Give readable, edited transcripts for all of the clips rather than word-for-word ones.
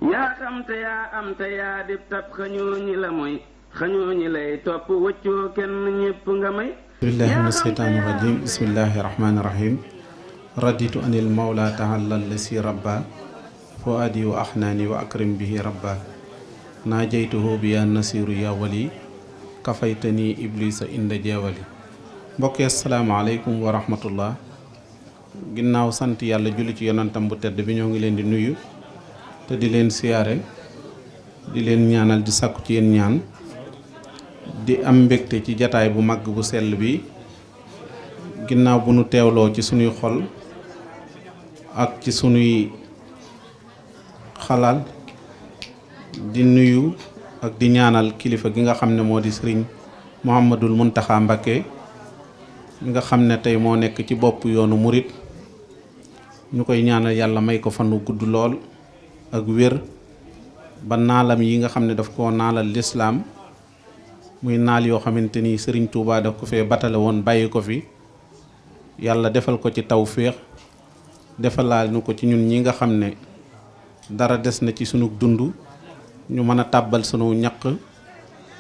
yaa xam te yaa am te yaa dib tab xañoo ñi la mooy xañoo ñi lay topp wëccoo kenn ñépp nga may. bismillahi min asheytaani rajim bismillahi rahmaani rahim raditu anil mawla taala lasi rabba fo adi wa axnaani wa akrim bihi rabba naajaytuhu bi ya nasiru ya wali kafaytani iblisa inda jeewali. mbokki asalaamaaleykum wa rahmatullah. ginnaaw sant yàlla julli ci yonantam bu tedd bi ñoo ngi leen di nuyu te di leen siyaare di leen ñaanal di sàkku ci yéen ñaan di am mbégte ci jataay bu mag bu sell bi ginnaaw bu nu teewloo ci sunuy xol ak ci sunuy xalaat di nuyu ak di ñaanal kilifa gi nga xam ne moo di sëriñ Mouhamadul Muntaxa Mbakke mi nga xam ne tey moo nekk ci bopp yoonu murit ñu koy ñaanal yàlla may ko fanu gudd lool ak wér ba naalam yi nga xam ne daf koo naalal lislaam muy naal yoo xamante ni sëriñ Touba daf ko fee batale woon bàyyi ko fi yàlla defal ko ci tawféex defalaal nu ko ci ñun ñi nga xam ne dara des na ci sunu dund ñu mën a tàbbal sunu ñaq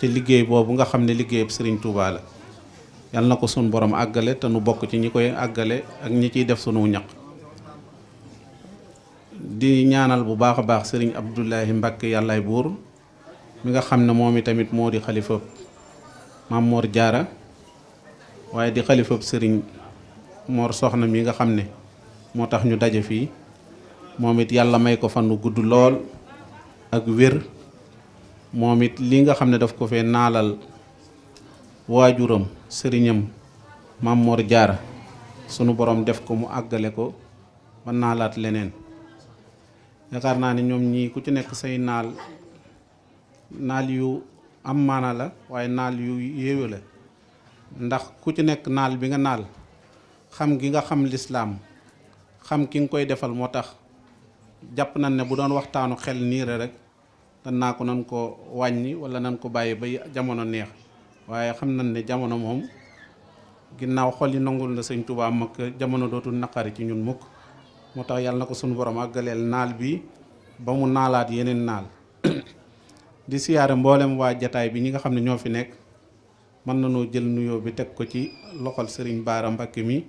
ci liggéey boobu nga xam ne liggéeyab sëriñ Touba la. yàlla na ko sunu borom àggale te nu bokk ci ñi koy àggale ak ñi ciy def sunu ñaq. di ñaanal bu baax a baax sëriñ Abdoulahi Mbakke yàllaay buur mi nga xam ne moom itamit moo di xalifa Maam Mor Jaara waaye di xalifab sëriñ Mor Soxna mi nga xam ne moo tax ñu daje fii moom it yàlla may ko fanu gudd lool ak wér moom it li nga xam ne daf ko fee naalal waajuram sëriñam Maam Mor Jaara sunu borom def ko mu àggale ko ba naalaat leneen. yaakaar naa ne ñoom ñii ku ci nekk say naal yu am maana la waaye naal yu yéewe la ndax ku ci nekk naal bi nga naal xam gi nga xam lislaam xam ki nga koy defal moo tax jàpp nañ ne bu doon waxtaanu xel niire rek dan naa ko nan ko wàññi wala nan ko bàyyi ba jamono neex waaye xam nañ ne jamono moom ginnaaw xol yi nangul na sëñ Tuubaa mag jamono dootul naqari ci ñun mukk moo tax yàlla na ko sunu borom àggaleel naal bi ba mu naalaat yeneen naal di siyaare mboolem waa jataay bi ñi nga xam ne ñoo fi nekk mën nañoo jël nuyoo bi teg ko ci loxol sëriñ Baara Mbakke mi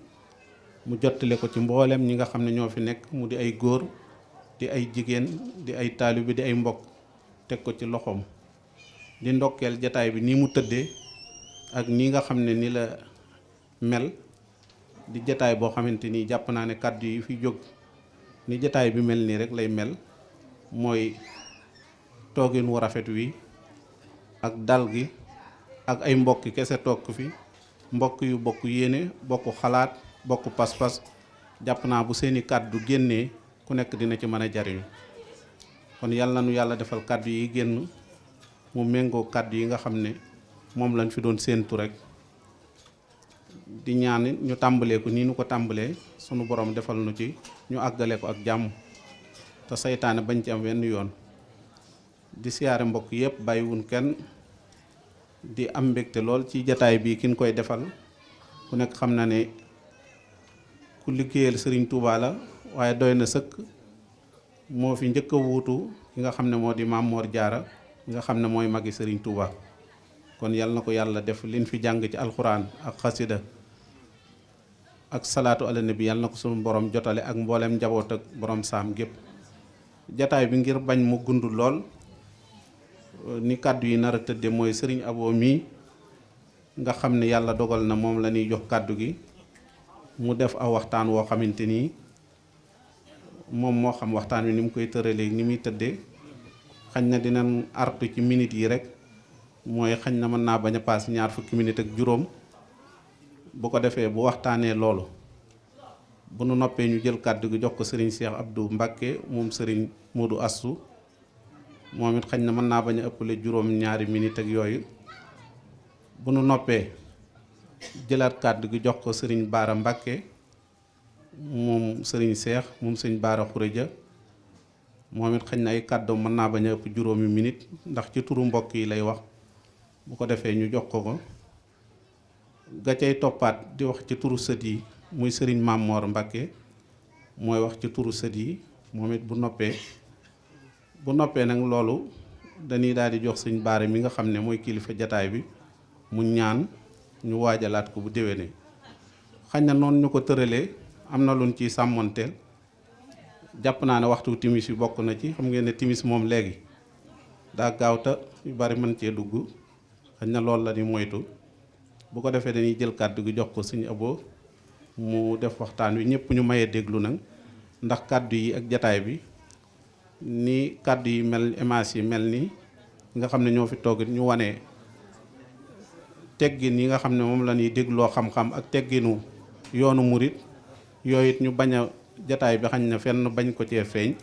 mu jottale ko ci mboolem ñi nga xam ne ñoo fi nekk mu di ay góor di ay jigéen di ay taalibe di ay mbokk teg ko ci loxoom di ndokkeel jataay bi nii mu tëddee ak nii nga xam ne ni la mel di jataay boo xamante ni jàpp naa ne kàddu yi fi jóg ni jataay bi mel nii rek lay mel mooy toogin wu rafet wi ak dal gi ak ay mbokki kese toog fi mbokk yu bokk yéene bokk xalaat bokk pas-pas jàpp naa bu seeni kàddu génnee ku nekk dina ci mën a jariñu kon yàlla na nu yàlla defal kàddu yi génn mu méngoo kàddu yi nga xam ne moom lañ fi doon séentu rek di ñaan ñu tàmbalee ko nii nu ko tàmbalee sunu borom defal nu ci ñu àggale ko ak jàmm te saytaane bañ ci am wenn yoon di siyaare mbokk yëpp bàyyiwun kenn di am mbégte lool ci jataay bii kin koy defal ku nekk xam na ne ku liggéeyal sëriñ Touba la waaye doy na sëkk moo fi njëkk a wuutu ki nga xam ne moo di Maam Mor Jaara ki nga xam ne mooy magi sëriñ Touba kon yal na ko yàlla def liñ fi jàng ci alxuraan ak xasida ak salaatu ala nabi yàlla na ko sunu borom jotale ak mboolem njaboot ak borom saam gépp jataay bi ngir bañ mu gund lool ni kàddu yi nar a tëdde mooy sëriñ Abo mii nga xam ne yàlla dogal na moom la ñuy jox kàddu gi mu def aw waxtaan woo xamante nii moom moo xam waxtaan wi ni mu koy tëralee ni muy tëddee xañ na dinañ artu ci minutes yi rek mooy xañ na mën naa bañ a paas 20 minutes ak juróom bu ko defee bu waxtaanee loolu bu nu noppee ñu jël kàddu gi jox ko sëriñ Cheikh Abdou Mbakke moom sëriñ Modou Astou moom it xañ na mën naa bañ a ëppale juróom ñaari minutes ak yooyu bu nu noppee jëlaat kàddu gi jox ko sëriñ Baara Mbakke moom sëriñ Cheikh moom sëriñ Baara Xureja moom it xañ na ay kàddoom mën naa bañ a ëpp juróomi minutes ndax ci turu mbokk yi lay wax bu ko defee ñu jox ko ga cay toppaat di wax ci turu sët yi muy sëriñ Maam Mor Mbakke mooy wax ci turu sët yi moom it bu noppee bu noppee nag loolu dañuy daal di jox sëñ Baare mi nga xam ne mooy kilifa jataay bi mu ñaan ñu waajalaat ko bu déwénee. xañ na noonu ñu ko tëralee am na luñ ciy sàmmanteel jàpp naa ne waxtu timis yi bokk na ci. xam ngeen ne timis moom léegi daa gaawta yu bari mën cee dugg, xañ na loolu la ni moytu. bu ko defee dañuy jël kàddu gi jox ko sëñ Abo mu def waxtaan wi ñëpp ñu mayee déglu nag, ndax kàddu yi ak jataay bi ni kàddu yi mel image yi mel ni nga xam ne ñoo fi toog ñu wane teggin yi nga xam ne moom la ñuy dégloo xam-xam ak tegginu yoonu murit yooyu it ñu bañ a jataay bi xañ na fenn bañ ko cee feeñ,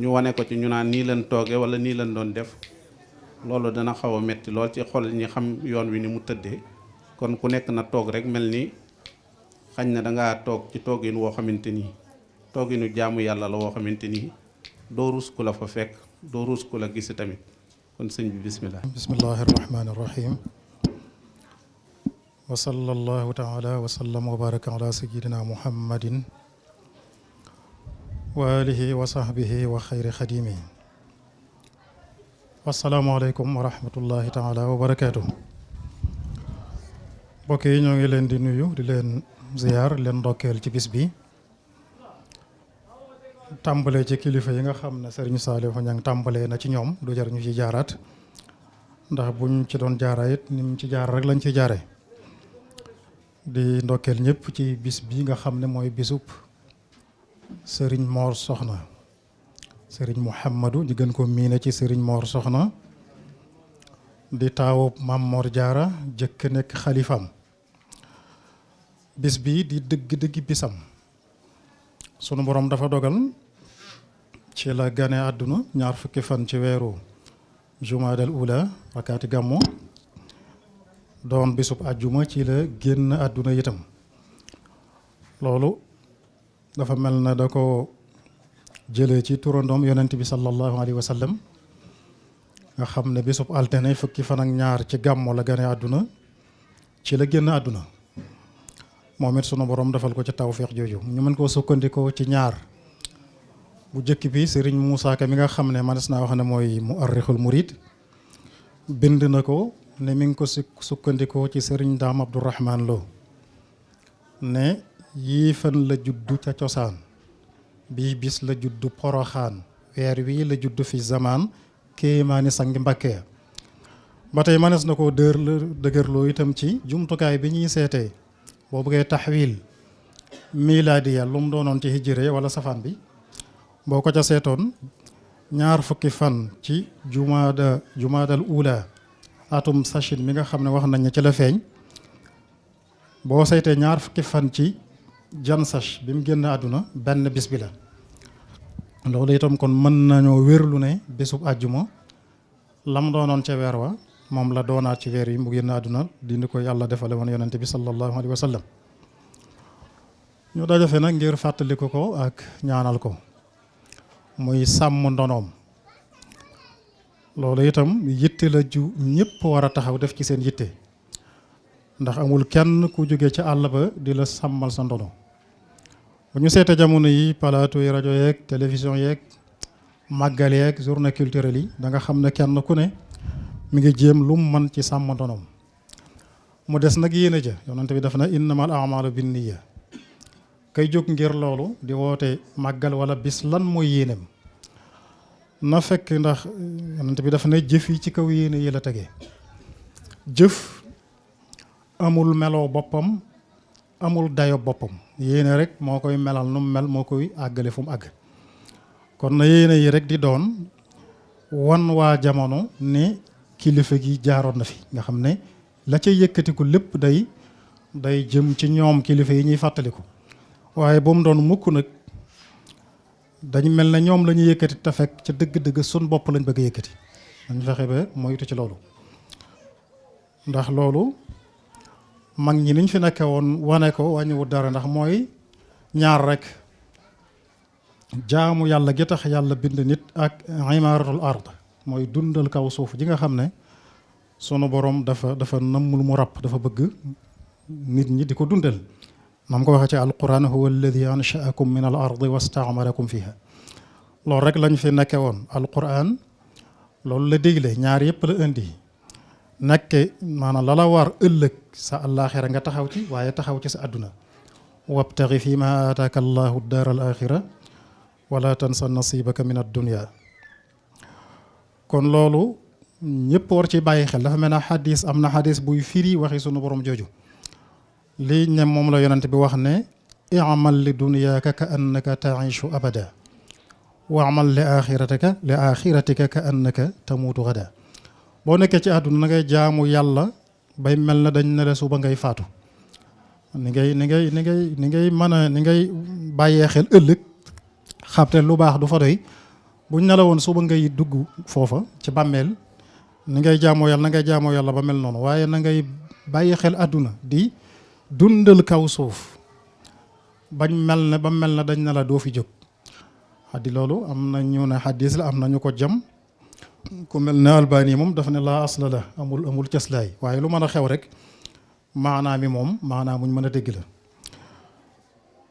ñu wane ko ci ñu naan nii leen tooge wala nii leen doon def. loolu dana xaw a metti lool ci xol ñi xam yoon wi ni mu tëddee. kon ku nekk na toog rek mel ni xañ na dangaa toog ci toogin woo xamante ni tooginu jaamu yàlla la woo xamante ni doo rus ku la fa fekk, doo rus ku la gis tamit. kon sëñ bi bismillah. bismillahi rahmaani rahim. wa sallallahu taala wa sallam wa baraka ala sayyidina muhammadin wa alihi wa sahbihi wa xayri xadimi. asalaamaaleykum wa rahmatullahi taala wa barakaatu. mbokk yi ñoo ngi leen di nuyu di leen ziyaar leen ndokkeel ci bis bi, tàmbalee ci kilifa yi nga xam ne Serigne Saliou Niang tàmbalee na ci ñoom, du jar ñu ci jaaraat ndax buñ ci doon jaara it ni mu ci jaar rek lañ ci jaare. di ndokkeel ñëpp ci bis bi nga xam ne mooy bisub Serigne Mor Soxna, Serigne Mouhamadou ñu gën ko miine ci Serigne Mor Soxna, di taawub Maam Mor Jaara jëkk nekk xalifam. bis bi di dëgg-dëgg bisam, sunu borom dafa dogal ci la gane àdduna 20 fukki fan ci weeru jumaadal ula rakaati gàmmu, doon bisub àjjuma ci la génn àdduna itam. loolu dafa mel na da ko jëlee ci turandoom yonent bi sallallahu alayhi wa sallam nga xam ne bisub altine fukki fan ak ñaar ci gàmmu la gane àdduna, ci la génn àdduna. moom it sunu borom defal ko ci tawfeex jooju. ñu mën koo sukkandikoo ci ñaar. bu jëkk bi Serigne Moussa Ka mi nga xam ne manes naa wax ne mooy muarrixul murid bind na ko ne mi ngi ko sukkandikoo ci Serigne Daam Abdourahman Lo ne yii fan la juddu ca cosaan, bii bis la juddu poroxaan, weer wii la juddu fi zamaan, kéemaani sangi Mbàkke ya. ba tey manes na koo dëgërloo itam ci jumtukaay bi ñuy seetee boo bëggee taxwiil milaadiya lu mu doonoon ci hijré wala safaan bi, boo ko ca seetoon 20 fukki fan ci jumaadal ula atum sachin mi nga xam ne wax nañ ne ci la feeñ, boo saytee 20 fukki fan ci jan sach bi mu génn àdduna benn bis bi la. loolu itam kon mën nañoo wérlu ne bésub àjjuma lam doonoon ca weer wa moom la doonaat ci weer yi mu génn àdduna, dindi ko yàlla defale woon yonente bi sallallahu alayhi wa sallam. ñu dajafe nag ngir fàttaliku ko ak ñaanal ko, muy sàmm ndonoom. loolu itam yitte la ju ñëpp war a taxaw def ci seen yitte, ndax amul kenn ku jóge ci àll ba di la sàmmal sa ndono. bu ñu seetee jamono yi plateau yi rajo yeeg télévision yeeg màggal yeeg journée culturelle yi, da nga xam ne kenn ku ne mi ngi jéem lu mu mën ci sàmm ndonoom. mu des nag yéene ja, yonent bi def na innamal a'maalu binniya. kay jóg ngir loolu di woote màggal wala bis lan mooy yéeneem na fekk, ndax yonent bi daf ne jëf yi ci kaw yéene yi la tege. jëf amul meloo boppam, amul dayo boppam, yéene rek moo koy melal nu mu mel, moo koy àggale fu mu àgg. kon na yéene yi rek di doon wan waa jamono ne kilifa gi jaaroon na fi, nga xam ne la ca yëkkatiku lépp day jëm ci ñoom kilifa yi ñuy fàttaliku. waaye bu mu doon mukk nag dañ mel ne ñoom la ñuy yëkkati te fekk ca dëgg-dëgg sun bopp lañ bëgg a yëkkati. dañ fexe ba moytu ci loolu, ndax loolu mag ñi niñ fi nekke woon wane ko wàññiwut dara, ndax mooy ñaar rek: jaamu yàlla gi tax yàlla bind nit, ak imaaratul ard mooy dundal kaw suuf ji nga xam ne sunu borom dafa nammul mu ràpp, dafa bëgg nit ñi di ko dundal. nam ko waxee ci alquran, huwa alladi anshaakum min al ardi wastaamarakum fiha. loolu rek lañ fi nekke woon. alquran loolu la digle ñaar yëpp la indi nekke maanaam la la war ëllëg sa àllaaxira nga taxaw ci waaye taxaw ci sa àdduna wabtaxi fi ma ataaka allahu daar al axira wala tansa nasibaka min ad-dunya. kon loolu ñëpp war ci bàyyi xel. dafa mel ne xadis am na xadis buy firi waxi sunu borom jooju lii ne moom la yonent bi wax ne i'mal li dunyaaka ka annaka taishu abada wa amal li axiratika ka annaka tamuutu gada. boo nekkee ci àdduna na ngay jaamu yàlla bay mel na dañ ne la suba ngay faatu. ni ngay mën a ni ngay bàyyee xel ëllëg xam te lu baax du fa doy buñ ne la woon suba ngay dugg foofa ci bàmmeel ni ngay jaamoo yàlla na ngay jaamoo yàlla ba mel noonu waaye na ngay bàyyi xel àdduna di dundal kaw suuf bañ mel ne ba mel na dañ ne la doo fi jóg. xaddi loolu am na ñu ne xaddis la am na ñu ko jam ku mel ne Albani moom dafa ne laa asla la amul cëslaay waaye lu mën a xew rek maanaa mi moom maanaa muñ mën a dégg la.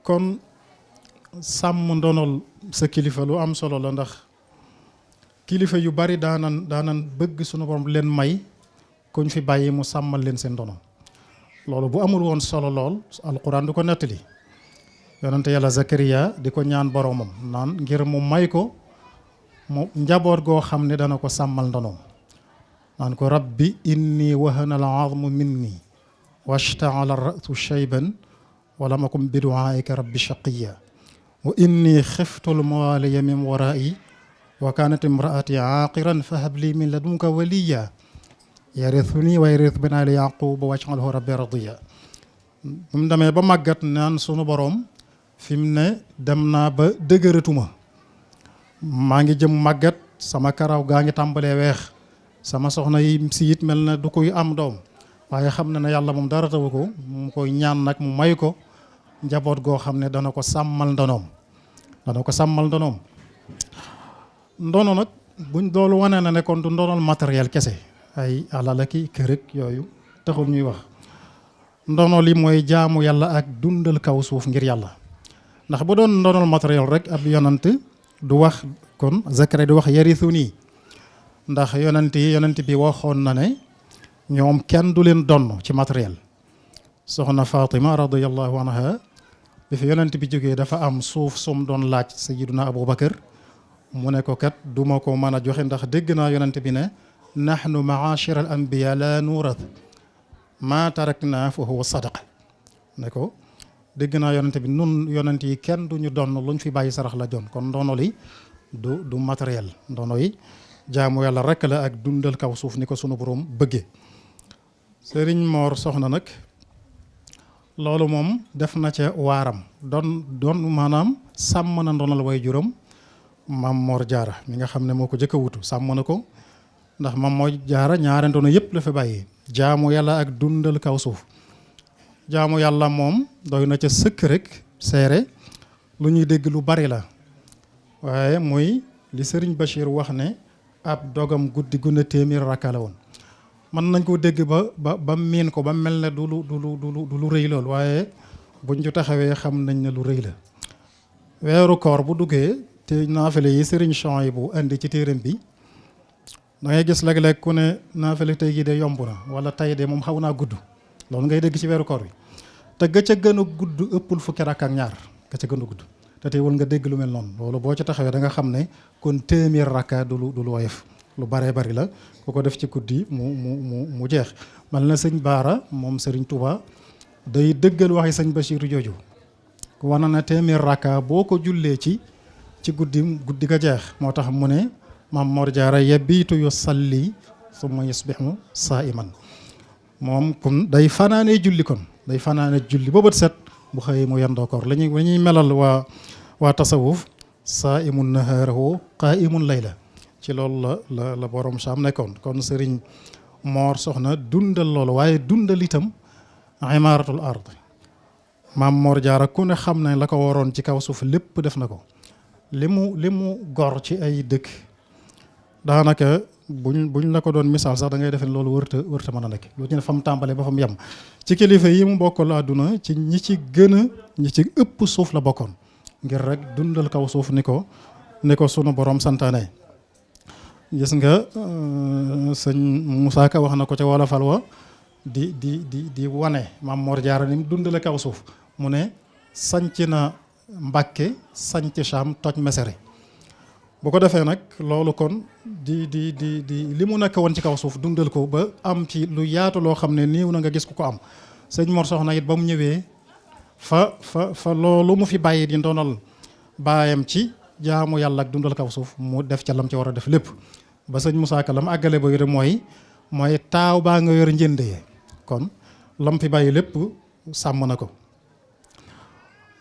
kon sàmm ndonol sa kilifa lu am solo la ndax kilifa yu bari daanan bëgg sunu borom leen may kuñ fi bàyyi mu sàmmal leen seen ndono. loolu bu amul woon solo lool alquran du ko nettali. yonente yàlla Zakariya di ko ñaan boromam naan ngir mu may ko mu njaboot goo xam ne dana ko sàmmal ndonoom naan ko rabbi inni wahana al azmu minni washtaala rasu shayban walam akum bi duaika rabbi shaqiya wa inni xiftu l mawaliya min warai wa kanat imraati aaqiran fahab li min ladunka waliya yarithuni wa yarith min ali yaqub waj'alhu rabbi radiya. bu mu demee ba màggat naan sunu boroom fi mu ne dem naa ba dëgëratuma maa ngi jëm màggat sama karaw gaa ngi tàmbalee weex sama soxna yi si it mel na du koy am doom waaye xam na ne yàlla moom dara tawu ko mu koy ñaan nag mu may ko njaboot goo xam ne dana ko sàmmal ndonoom ndono nag buñ doolu wane na ne kon du ndonol matériel kese ay alal ak kër ak yooyu taxul ñuy wax. ndono li mooy jaamu yàlla ak dundal kaw suuf ngir yàlla ndax bu doon ndonol matériel rek ab yonant du wax kon Zakariya du wax yarisu nii ndax yonent bi waxoon na ne ñoom kenn du leen donn ci matériel. soxna Fatima radiyallahu anha bi fi yonent bi jógee dafa am suuf sum doon laaj sayyiduna Abubakar mu ne ko kat duma ko mën a joxe ndax dégg naa yonent bi ne nahnu ma'ashira al anbiya la nurat ma tarakna fa huwa sadaqa ne ko dégg naa yonent bi nun yonent yi kenn du ñu donn luñ fi bàyyi sarax la jon kon ndono li du matériel ndono yi jaamu yàlla rek la ak dundal kaw suuf ni ko sunu borom bëggee. Sëriñ Moor Soxna nag loolu moom def na ca waaram doon maanaam sàmm na ndonal way juróom Maam Moor Jaara mi nga xam ne moo ko jëkk a wutu sàmm na ko ndax Maam Moor Jaara ñaare ndono yëpp la fi bàyyi jaamu yàlla ak dundal kaw suuf. jaamu yàlla moom doy na ca sëkk rek seere lu ñuy dégg lu bari la waaye muy li Sëriñ Bachir wax ne ab dogam guddi gu ne téeméer rakka la woon. mën nañ koo dégg ba miin ko ba mel ne du lu rëy lool waaye buñ ci taxawee xam nañ ne lu rëy la. weeru koor bu duggee te naafale yi Sëriñ Chouaïbou bu indi ci téeram bi da ngay gis léeg-léeg ku ne naafale tey jii de yomb na wala tey de moom xaw naa gudd loolu ngay dégg ci weeru koor bi te ga ca gën a gudd ëppul fukki rakk ak ñaar ga ca gën a gudd te teewul nga dégg lu mel noonu loolu boo ci taxawee da nga xam ne kon téeméer rakka du lu woyof lu baree bari la ku ko def ci guddi mu jeex. mal na sëñ Baara moom Sëriñ Tuuba day dëggal waxi sëñ Bachiru jooju wana na téeméer rakka boo ko jullee ci guddi ga jeex moo tax mu ne Maam Moor Jaara yabiitu yusalli summa yusbihu saa'iman moom kon day fanaanee julli kon day fanaanee julli ba bët set bu xëyee mu yendoo koor la ñuy melal waa tasawuf saa'imun nahaarahu qaa'imun layla ci loolu la borom saam nekkoon kon Sëriñ Moor Soxna dundal loolu waaye dundal itam imaaratul ard Maam Moor Jaara ku ne xam ne la ko waroon ci kaw suuf lépp def na ko li mu gor ci ay dëkk daanaka buñ la ko doon misaal sax da ngay defe ne loolu wërta mën a nekk lu ci ne fa mu tàmbalee ba fa mu yem ci kilifa yi mu bokkal àdduna ci ñi ci ëpp suuf la bokkoon ngir rek dundal kaw suuf ni ko sunu borom santaane. gis nga sëñ Moussa Ka wax na ko ca wolofal wa di wane Maam Mor Jaara ni mu dundale kaw suuf mu ne sanc na Mbàkke sanc Saam toj Mesere. bu ko defee nag loolu kon di li mu nekk woon ci kaw suuf dundal ko ba am ci lu yaatu loo xam ne néew na nga gis ku ko am. sëñ Mor Soxna it ba mu ñëwee fa loolu mu fi bàyyi di ndonal baayam ci jaamu yàlla ak dundal kaw suuf mu def ca lam ci war a def lépp ba sëñ Moussa Ka lam àggale ba yore mooy taaw baa nga yor njëndee kon lam fi bàyyi lépp sàmm na ko.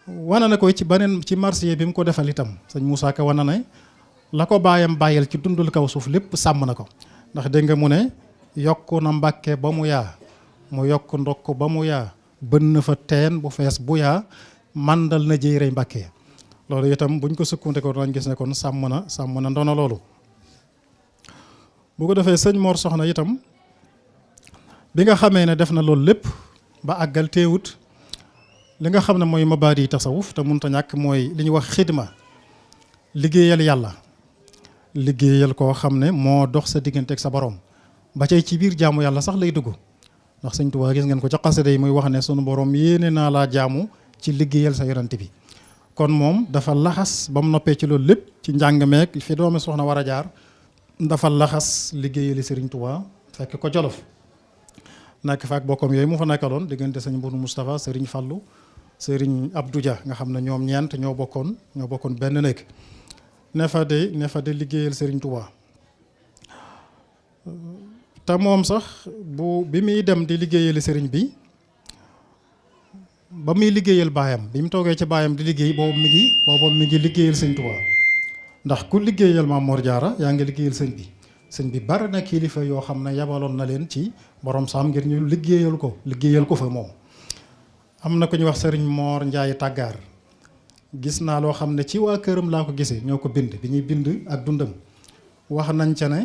wana na ko ci beneen ci marché bi mu ko defal itam sëñ Moussa Ka wana ne la ko baayam bàyyil ci dundal kaw suuf lépp sàmm na ko ndax dégg nga mu ne yokk na Mbàkke ba mu yaa mu yokk ndokk ba mu yaa bënn fa teen bu fees bu yaa màndal na jëy rey Mbàkke loolu itam buñ ko sukkunte ko dañ gis ne kon sàmm na ndono loolu. bu ko defee sëñ Mor Soxna itam bi nga xamee ne def na loolu lépp ba àggal teewut li nga xam ne mooy mabaadi tasawuf te mënut a ñàkk mooy li ñuy wax xidma liggéeyal yàlla liggéeyal koo xam ne moo dox sa diggante ak sa borom ba cay ci biir jaamu yàlla sax lay dugg ndax sëñ Tuubaa gis ngeen ko ca xasida yi muy wax ne sunu borom yéene naa laa jaamu ci liggéeyal sa yonent bi. kon moom dafa laxas ba mu noppee ci loolu lépp ci njàng meek fi doomi soxna war a jaar dafa laxas liggéeyali Sëriñ Tuubaa fekk ko Jolof nekk fa ak bokkam yooyu mu fa nekkaloon diggante sëñ Mburu Moustapha Sëriñ Fallu Sëriñ Abdou Dia nga xam ne ñoom ñeent ñoo bokkoon benn nekk ne fa de liggéeyal Sëriñ Tuubaa te moom sax bi muy dem di liggéeyali sëriñ bi ba muy liggéeyal baayam bi mu toogee ci baayam di liggéey boobu mi ngi liggéeyal Sëriñ Tuubaa ndax ku liggéeyal Maam Mor Jaara yaa ngi liggéeyal sëñ bi bari na kilifa yoo xam ne yabaloon na leen ci borom saam ngir ñu liggéeyal ko fa moom. am na ku ñuy wax sëriñ Moor Njaay Tàggaar gis naa loo xam ne ci waa këram laa ko gisee ñoo ko bind bi ñuy bind ak dundam wax nañ ca ne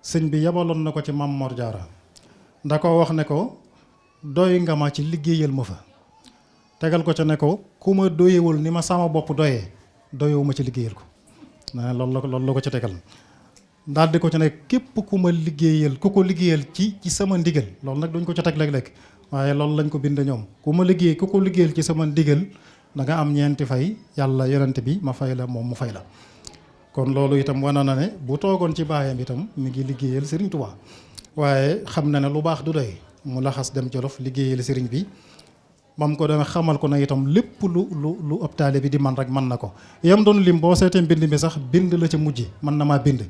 sëñ bi yabaloon na ko ci Maam Mor Jaara nda ko wax ne ko doy nga ma ci liggéeyal ma fa tegal ko ca ne ko ku ma doyewul ni ma sama bopp doyewu ma ci liggéeyal ko loolu la ko ca tegal daal di ko ci ne képp ku ma liggéeyal ku ko liggéeyal ci sama ndigal loolu nag duñ ko ca teg léeg-léeg waaye loolu lañ ko bind ñoom ku ko liggéeyal ci sama ndigal da nga am ñeenti fay yàlla yonent bi ma fay la moom mu fay la. kon loolu itam wane na ne bu toogoon ci baayam itam mi ngi liggéeyal Sëriñ Tuubaa waaye xam na ne lu baax du doy mu laxas dem Jolof liggéeyal sëriñ bi mam ko demee xamal ko na itam lépp lu ab taalibe bi di man rek mën na ko yam doon lim boo seetee mbind mi sax bind la ca mujj mën na maa bind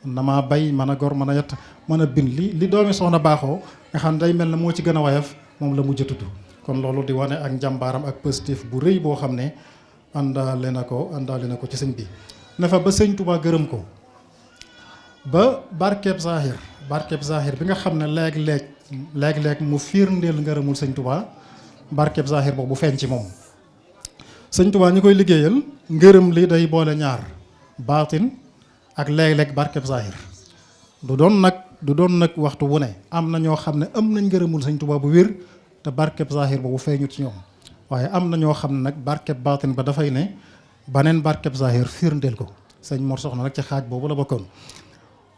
mën na maa bay mën a gor mën a yett mën a bind li doomi soxna baaxoo nga xam ne day mel ne moo ci gën a wayaf moom la mujj a tudd kon loolu di wane ak njàmbaaram ak positif bu rëy boo xam ne àndaale na ko ci sëñ bi ne fa ba sëñ Tuubaa gërëm ko ba barkeb zahir bi nga xam ne léeg-léeg mu firndeel ngërëmul sëñ Tuubaa barkeb zahir boobu feeñ ci moom sëñ Tuubaa ñi koy liggéeyal ngërëm li day boole ñaar baatin ak léeg-léeg barkeb zahir du doon nag waxtu wu ne am na ñoo xam ne am nañ ngërëmul sëñ Tuubaa bu wér te barkeb zahir boobu feeñut ci ñoom waaye am na ñoo xam ne nag barkeb baatin ba dafay ne baneen barkeb zahir firndeel ko sëñ Mor Soxna nag ci xaaj boobu la bokkoon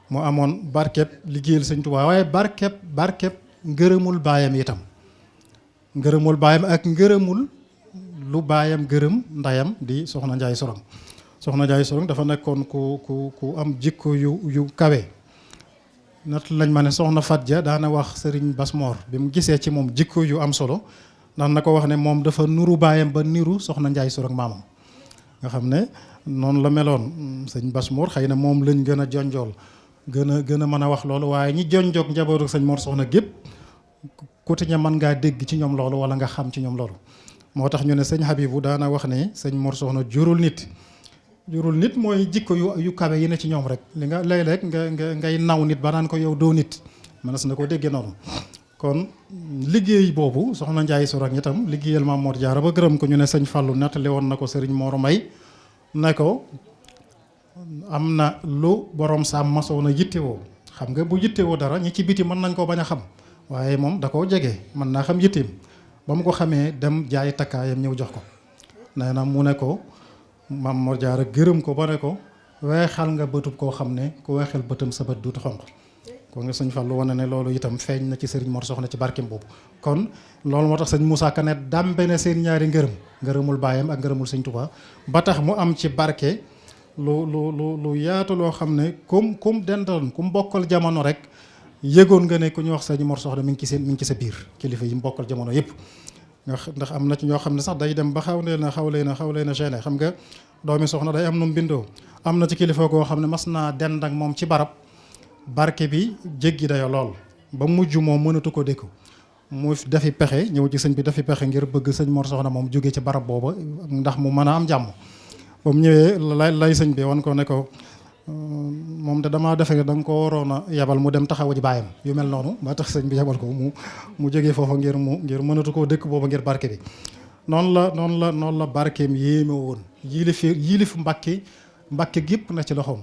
mu amoon barkeb liggéeyal sëñ Tuubaa waaye barkeb ngërëmul baayam itam ngërëmul baayam ak ngërëmul lu baayam gërëm ndayam di Soxna Njaay Sorong dafa nekkoon ku am jikko yu kawe nat lañ ma ne Soxna Fatja daana wax Sëriñ Basmoor bi mu gisee ci moom jikko yu am solo ndax na ko wax ne moom dafa nuru baayam ba niru Soxna Njaay Sorong maamam nga xam ne noonu la meloon sëñ Basmoor xëy na moom lañ gën a jonjool gën a mën a wax loolu waaye ñi jonjoog njabootu sëñ Mor Soxna gépp ku ci ña mën ngaa dégg ci ñoom loolu wala nga xam ci ñoom loolu moo tax ñu ne sëñ Habibu daana wax ne sëñ Mor Soxna jurul nit mooy jikko yu kawe yi ne ci ñoom rek li nga léeg-léeg ngay naw nit ba naan ko yow doo nit mënees na ko déggee noonu kon liggéey boobu Soxna Njaay Sorong itam liggéeyal Maam Mor Jaara ba gërëm ko ñu ne sëñ Fallu nettali woon na ko sëriñ Mor May ne ko am na lu borom saam masoon a yittewoo xam nga bu yittewoo dara ñi ci biti mën nañ koo bañ a xam waaye moom da koo jege mën naa xam yitteem ba mu ko xamee dem jaay takkaayam ñëw jox ko nee na mu ne ko Maam Mor Jaara gërëm ko ba ne ko weexal nga bëtub koo xam ne ku weexal bëtam sa bët duutu xonq ko nga sëñ Fallu wane ne loolu itam feeñ na ci sëriñ Mor Soxna ci barkeem boobu. kon loolu moo tax sëñ Moussa Ka ne dàmbe na seen ñaari ngërëmul baayam ak ngërëmul sëñ Tuubaa ba tax mu am ci barke lu yaatu loo xam ne kum dental kum bokkal jamono rek yëgoon nga ne ku ñu wax sëñ Mor Soxna mi ngi ci sa biir kilifa yi mu bokkal jamono yëpp. ndax am na ci ñoo xam ne sax day dem ba xaw leen a gêné xam nga doomi soxna day am nu mu bindoo. am na ci kilifa goo xam ne mas naa dend ak moom ci barab barke bi jéggi dayo lool ba mujj moom mënatu ko dékku mu dafi pexe ñëw ci sëñ bi dafi pexe ngir bëgg sëñ Mor Soxna moom jóge ci barab booba ndax mu mën a am jàmm. ba mu ñëwee lay sëñ bi wan ko ne ko moom te damaa defe da nga ko waroon a yebal mu dem taxawu ji baayam yu mel noonu ba tax sëñ bi yebal ko mu jógee foofa ngir mënatu koo dëkk booba ngir barke bi. noonu la barkeem yéeme woon yilif Mbàkke gépp na ci loxoom.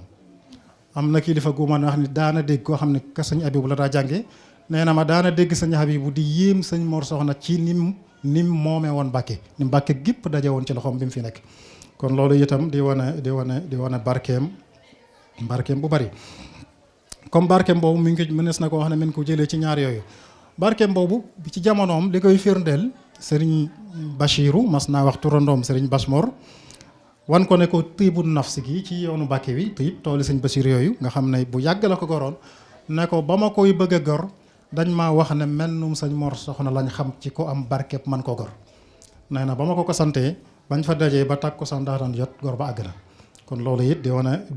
am na kilifa gu ma wax ni daana dégg koo xam ne ka sëñ Abibu la daa jànge nee na ma daana dégg sëñ Abibu di yéem sëñ Mor Soxna ci nim moomee woon Mbàkke ni Mbàkke gépp daje woon ci loxoom bi mu fi nekk. kon loolu itam di wane barkeem bu bari comme barkeem boobu mi ngi ko mënees na ko wax ne min ko jëlee ci ñaar yooyu. barkeem boobu ci jamonoom li koy firndeel sëriñ Bachiru mas naa wax turandoom sëriñ Bachmor wan ko ne ko tiibu nafsi gi ci yoonu Mbàkke wi tiib tooli sëñ Bachir yooyu nga xam ne bu yàgg la ko goroon ne ko ba ma koy bëgg a gor dañ maa wax ne mennum sëñ Mor Soxna lañ xam ci ko am barkeem man ko gor nee na ba ma ko santee bañ fa dajee ba tàkku sa ndaataan jot gor ba àgg na. kon loolu it di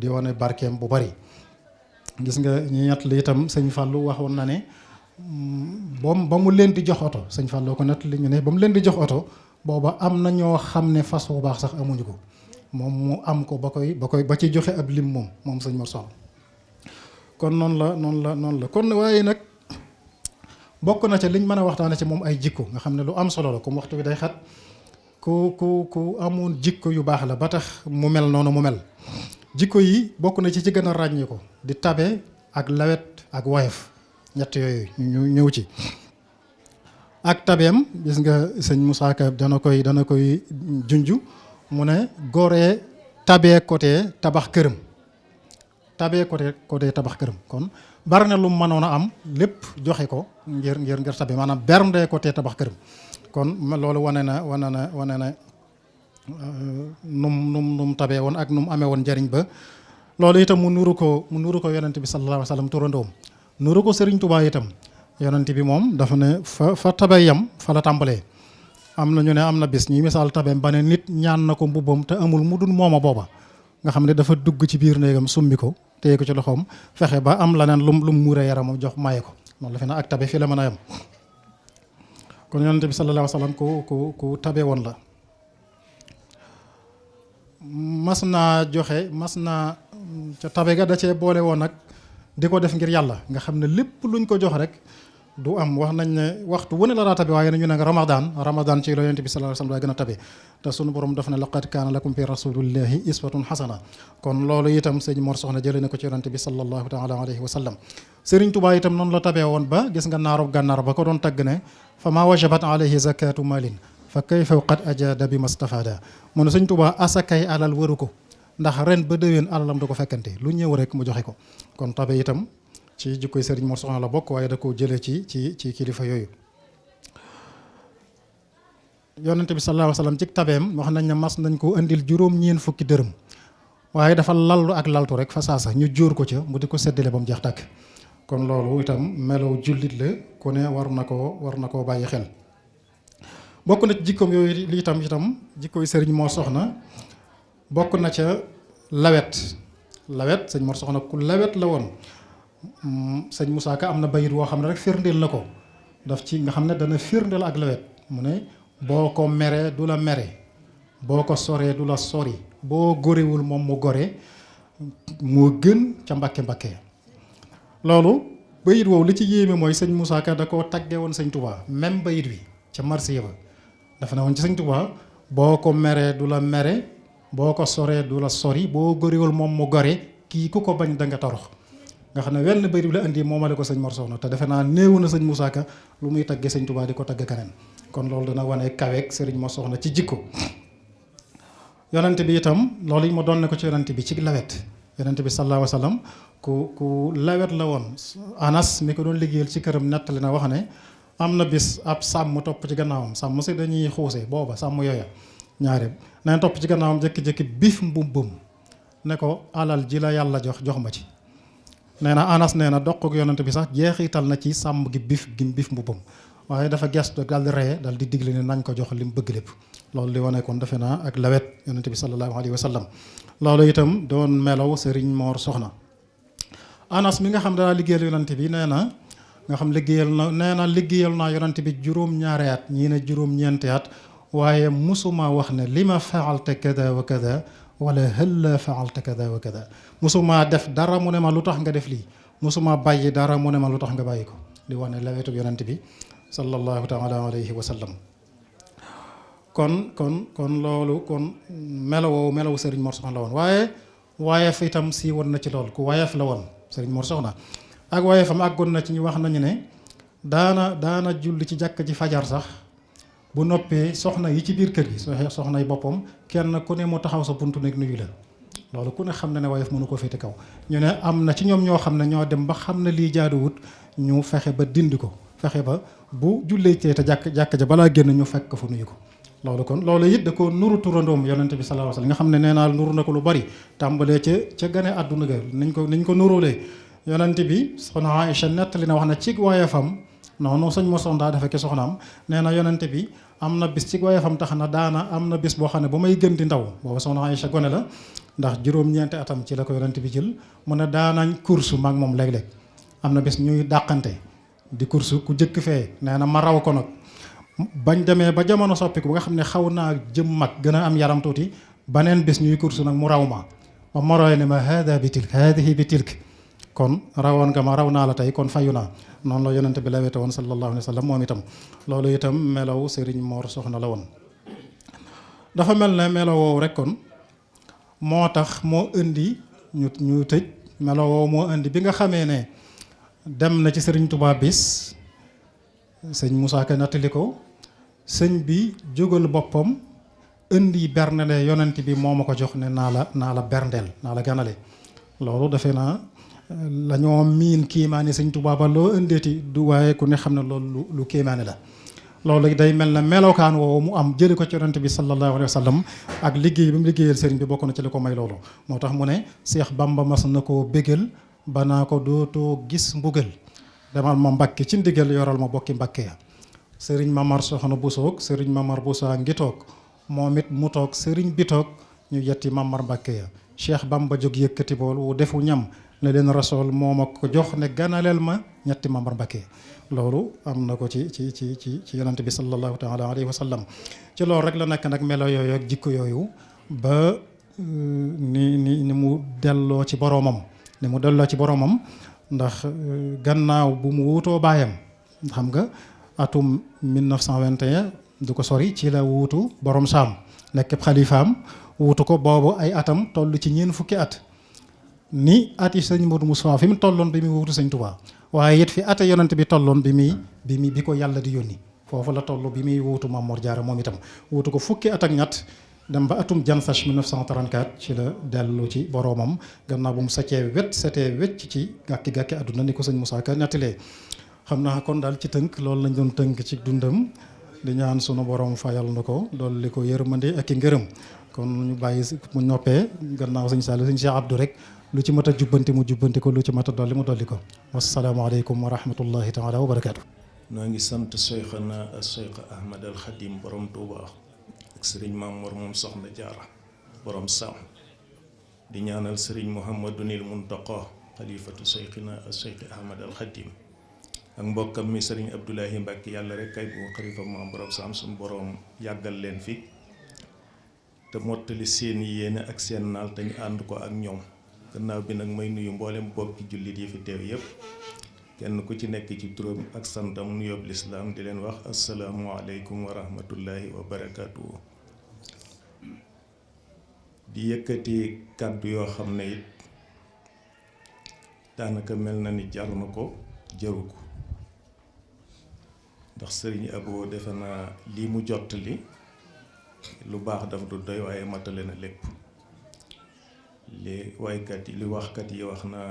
wane barkeem bu bari gis nga ñi ñett li itam sëñ Fallou waxoon na ne ba mu leen di jox oto sëñ Fallou ko nett li ñu ne ba mu leen di jox oto booba am na ñoo xam ne fas bu baax sax amuñu ko moom mu am ko ba ci joxe ab lim moom sëñ Mor Soxna. kon noonu la kon waaye nag bokk na ca liñ mën a waxtaane ci moom ay jikko nga xam ne lu am solo la comme waxtu bi day xat. ku amoon jikko yu baax la ba tax mu mel noonu mu mel jikko yi bokk na ci gën a ràññi ko di tabe ak lawet ak woyof ñett yooyu ñu ñëw ci. ak tabeem gis nga sëñ Moussa Ka dana koy junju mu ne goree tabee côté tabax këram kon bari na lu mu mënoon a am lépp joxe ko ngir tabe maanaam berndee côté tabax këram. kon loolu wane na num tabee woon ak num amee woon njariñ ba loolu itam mu nuru ko yonent bi sallallahu alayhi wa sallam turandoom nuru ko Sëriñ Tuubaa itam yonent bi moom dafa ne fa tabe yam fa la tàmbalee. am na ñu ne am na bis ñuy misaal tabeem ba ne nit ñaan na ko mbubbam te amul mu dul mooma booba nga xam ne dafa dugg ci biir néegam summi ko téye ko ci loxoom fexe ba am leneen lum muure yaramam jox maye ko noonu la fi na ak tabe fi la mën a yam. kon yonent bi sallallahu alayhi wa sallam ku tabe woon la mas naa ca tabe ga da cee boole woon nag di ko def ngir yàlla nga xam ne lépp luñ ko jox rek du am wax nañ ne waxtu wu ne la daa tabe waaye ñu ne nga ramadan ci la yonent bi sallallahu alayhi wa sallam daa gën a tabe te sunu borom daf ne laqad kaana lakum fi rasulillahi iswatun hasana kon loolu itam sëñ Mor Soxna jëlee na ko ci yonent bi sallallahu taala alayhi wa sallam. Sëriñ Tuubaa itam noonu la tabee woon ba gis nga naarub gànnaar ba ko doon tagg ne fa maa wajabat alayhi zakatu malin fa kayfa qad ajada bi mastafada mu ne sëñ Tuubaa asakay alal waru ko ndax ren ba déwén alalam du ko fekkante lu ñëw rek mu joxe ko. kon tabe itam ci jikkoy sëriñ Mor Soxna la bokk waaye da koo jëlee ci kilifa yooyu. yonent bi sallallahu alayhi wa sallam ci tabeem wax nañ ne mas nañ ko indil juróom-ñeent fukki dërëm waaye dafa lallu ak laltu rek fa saasa ñu jóor ko ca mu di ko séddale ba mu jeex tàkk. kon loolu itam melow jullit la ku ne war na koo bàyyi xel. bokk na ci jikkoom yooyu li itam jikkoy sëriñ Mor Soxna bokk na ca lawet sëñ Mor Soxna ku lawet la woon. sëñ Moussa Ka am na bayit woo xam ne rek firndeel na ko daf ci nga xam ne dana firndeel ak lawet mu ne boo ko meree du la mere boo ko soree du la sori boo gorewul moom mu gore moo gën ca mbakke loolu bayit woowu li ci yéeme mooy sëñ Moussa Ka da koo tagge woon sëñ Touba même bayit wi ca marsiya ba dafa ne woon ci sëñ Touba boo ko meree du la mere boo ko soree du la sori boo gorewul moom mu gore kii ku ko bañ da nga torox nga xam ne wenn bayit bi la indi moomale ko sëñ Mor Soxna te defe naa néewu na sëñ Moussa Ka lu muy tagge sëñ Touba di ko tagge keneen kon loolu dana wane kaweek sëriñ Mor Soxna ci jikko. yonent bi itam loolu yi ma doon ne ko ci yonent bi ci lawet yonent bi sallallahu alayhi wa sallam ku lawet la woon. Anas mi ko doon liggéeyal ci këram nettali na wax ne am na bis ab sàmm topp ci gannaawam sàmm si dañuy xuuse booba sàmm yooya ñaare nañ topp ci gannaawam jékki-jékki bif mbubbam ne ko alal ji la yàlla jox ma ci. nee na Anas nee na doq ak yonent bi sax jeexital na ci sàmm gi bif mbubbam waaye dafa gestu dal di reye dal di digle ne nañ ko jox li mu bëgg lépp. loolu li wane kon defe naa ak lawet yonent bi sallallahu alayhi wa sallam. loolu itam doon melaw Serigne Mor Soxna. Anas mi nga xam danaa liggéeyal yonent bi nee na nga xam liggéeyal naa yonent bi juróom-ñaari at ñii ne juróom-ñeenti at waaye musuma wax ne li ma faalta kada wa kada wala hëlla faalta kada wa kada musuma def dara mu ne ma lu tax nga def lii musuma bàyyi dara mu ne ma lu tax nga bàyyi ko di wane lawetu yonent bi sallallahu taala alayhi wa sallam. kon loolu kon melaw Serigne Mor Soxna la woon waaye fi itam si woon na ci lool ku wayef la woon Serigne Mor Soxna ak wayefam àggoon na ci ñu wax nañu ne daana julli ci jàkk ji fajar sax bu noppee soxna yi ci biir kër gi soxna yi boppam kenn ku ne mu taxaw sa buntu nekk nuyu la loolu ku ne xam na ne wayef mënu ko féete kaw. ñu ne am na ci ñoom ñoo xam ne ñoo dem ba xam ne lii jaaduwut ñu fexe ba dindi ko fexe ba bu jullee te jàkk ja balaa génn ñu fekk fu nuyu ko. loolu it da ko nuru turandoom yonent bi sallallahu alayhi wasallam nga xam ne nee naa nuru na ko lu bari tàmbalee ca gane àdduna ga niñ ko nuróolee yonent bi soxna Aïcha nettali na wax na ci wayefam noonu sëñ Mor Soxna daa defe ki soxnaam nee na yonent bi am na bis ci wayefam tax na daana am na bis boo xam ne ba may gën di ndaw booba soxna Aïcha gone la ndax juróom-ñeenti atam ci la ko yonent bi jël mu ne daanañ kursu mag moom léeg-léeg am na bis ñuy dàqante di kursu ku jëkk fee nee na ma raw ko nag bañ demee ba jamono soppiku ba nga xam ne xaw naa jëm mag gën a am yaram tuuti baneen bis ñuy kursu nag mu raw ma moroy ne ma haadihi bi tilk kon rawoon nga ma raw naa la tey kon fayu naa noonu la yonent bi lawete woon sallallahu alayhi wa sallam moom itam loolu itam melaw Serigne Mor Soxna la woon. dafa mel ne melaw woowu rek kon moo tax moo indi ñu tëj melaw woowu moo indi bi nga xamee ne dem na ci Serigne Touba bis sëñ Moussa Ka nattali ko sëñ bi jógal boppam indi bernele yonent bi moo ma ko jox ne naa la berndeel naa la ganale loolu defe naa la ñoo miin kiimaani sëñ Tuubaa ba loo indeeti du waaye ku ne xam ne loolu lu kiimaani la loolu day mel ne melokaan woowu mu am jëli ko ci yonent bi sallallahu alayhi wa sallam ak liggéey bi mu liggéeyal sëriñ bi bokk na ci li ko may loolu moo tax mu ne Seex Bamba mas na koo bégal ba naa ko dootoo gis mbugal demal ma Mbàkke ci ndigal yoral ma bokki Mbàkke ya sëriñ Mamar Soxna Busoog sëriñ Mamar Busa ngi toog moom it mu toog sëriñ bi toog ñu yetti Mamar Mbàkke ya Cheikh Bamba jóg yëkkati bool wu defu ñam ne leen rasool moo ma ko jox ne ganaleel ma ñetti Mamar Mbàkke loolu am na ko ci yonante bi sallallahu taala alayhi wa sallam ci loolu rek la nekk nag melo yooyu ak jikko yooyu ba ni mu delloo ci boroomam ndax gannaaw bu mu wuutoo baayam xam nga atum 1921 du ko sori ci la wuutu borom saam nekk xalifaam wuutu ko boobu ay atam toll ci ñeent fukki at ni at yi sëñ Modou Moussa fi mu tolloon bi muy wuutu sëñ Touba waaye it fi ate yonent bi tolloon bi ko yàlla di yónni foofu la toll bi muy wuutu Mame Mor Diarra moom itam wuutu ko fukki at ak ñett dem ba atum Jansach 1934 ci la dellu ci boroomam gannaaw bu mu setee wecc ci gàkki àdduna ni ko sëñ Moussa Ka nettalee xam naa kon daal ci tënk loolu lañ doon tënk ci dundam di ñaan sunu borom fayal na ko dolli ko yërmande ak i ngërëm kon ñu bàyyi mu noppee gannaaw sëñ Saliou sëñ Cheikh Abdou rek lu ci mat a jubbanti mu jubbanti ko lu ci mat a dolli mu dolli ko wasalaamaaleykum wa rahmatullahi taala wa barakaatu. noo ngi sant Cheikhana Cheikh Ahmad al Khadim borom Touba ak sëriñ Mamour moom soxna Jaara borom Sam di ñaanal sëriñ Mouhamadunil Muntaqa xalifatu Cheikhina Cheikh Ahmad al Khadim ak mbokkam mi sëriñ Abdoulahi Mbacke yàlla rek kay bu xalifa maam borom Sam suñu borom yàggal leen fi te mottali seen yéene ak seen naal te ñu ànd ko ak ñoom gannaaw bi nag may nuyu mboolem bokki jullit yi fi teew yépp kenn ku ci nekk ci turam ak santam nuyoob lislaam di leen wax asalaamualeykum wa rahmatullahi wa barakaatu. di yëkkati kàddu yoo xam ne it daanaka mel na ni jar na ko jaru ko ndax sëriñ Abo defe naa lii mu jottali lu baax daf du doy waaye matale na lépp li waykat yi li waxkat yi wax na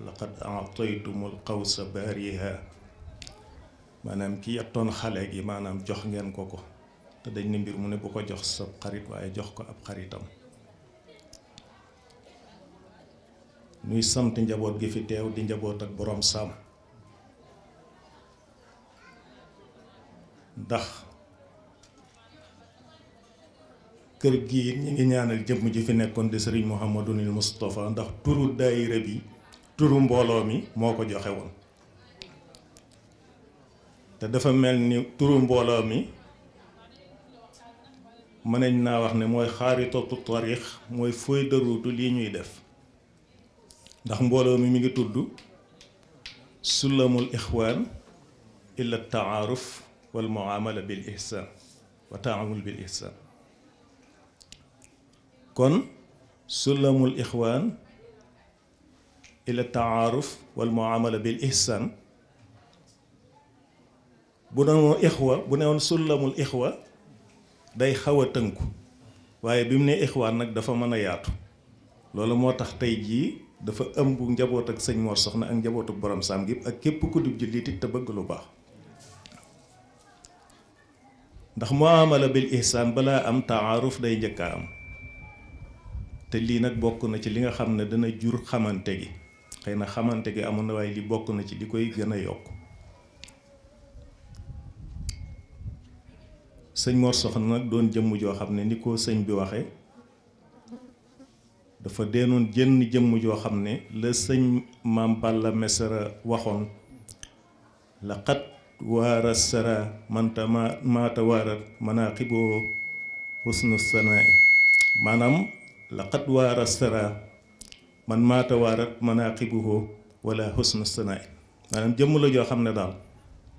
laqad a'taytumul qawsa baariha maanaam ki yattoon xale gi maanaam jox ngeen ko ko te dañ ne mbir mu ne bu ko jox sa xarit waaye jox ko ab xaritam. nuy sant njaboot gi fi teew di njaboot ak boroom Saam ndax kër gi ñi ngi ñaanal jëmm ji fi nekkoon di sëriñ Mouhamadunil Moustapha ndax turu daayira bi turu mbooloo mi moo ko joxe woon te dafa mel ni turu mbooloo mi mën nañ naa wax ne mooy xaaritatu tariix mooy feuille de route lii ñuy def ndax mbooloo mi ngi tudd sulamul ixwaan ila taaruf wal muamala bil ihsan wa taamul bil ihsan kon sulamul ixwaan ila taaruf wal muamala bil ihsan bu newoon ixwa bu newoon sulamul ixwa day xaw a tënku waaye bi mu ne ixwaan nag dafa mën a yaatu loolu moo tax tey jii dafa ëmb njaboot ak sëñ Mor Soxna ak njabootu borom Saam gi ak képp ku dib jullit it te bëgg lu baax ndax muamala bil ihsaan balaa am taaruf day njëkk a am te lii nag bokk na ci li nga xam ne dana jur xamante gi xëy na xamante gi amoon na waaye li bokk na ci li koy gën a yokk sëñ Mor Soxna nag doon jëmm joo xam ne ni ko sëñ bi waxe dafa deenoon jënn jëmm joo xam ne la sëñ Maam Balla Mesere waxoon laqad waara sara manta maata waarat manaqiboo husnu sanaa'i maanaam laqad waara sara man maata waarat manaqiboo wala husnu sanaa'i maanaam jëmm la joo xam ne daal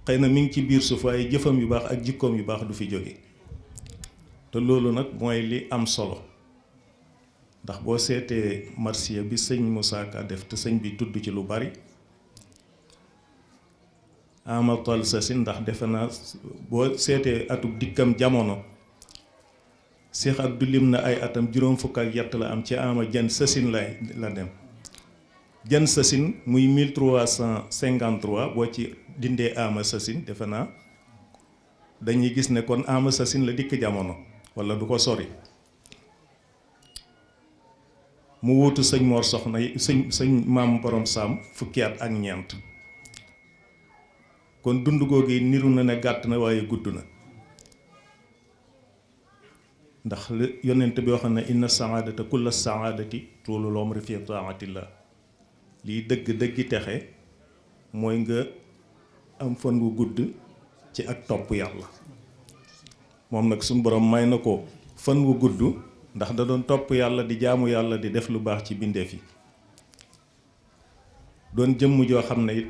xëy na mi ngi ci biir suuf waaye jëfam yu baax ak jikkoom yu baax du fi jóge te loolu nag mooy li am solo ndax boo seetee marsiya bi sëñ Moussa Ka def te sëñ bi tudd ci lu bari amatal sa si ndax defe naa boo seetee atub dikkam jamono Cheikh Abdou lim na ay atam juróom fukk ak yett la am ci ama jan sasin la dem jan sasin muy 1353 boo ci dindee ama sasin defe naa dañuy gis ne kon ama sasin la dikk jamono wala du ko sori mu wuutu sëñ Mor Soxna sëñ maam borom Saam fukki at ak ñeent kon dund googu niru na ne gàtt na waaye gudd na ndax yonent bi wax na inna saadata kulla saadati tuulul umri fi taatillah lii dëgg-dëggi texe mooy nga am fan wu gudd ci ak topp yàlla moom nag suñu borom may na ko fan wu gudd ndax da doon topp yàlla di jaamu yàlla di def lu baax ci bindeef yi doon jëmm joo xam ne it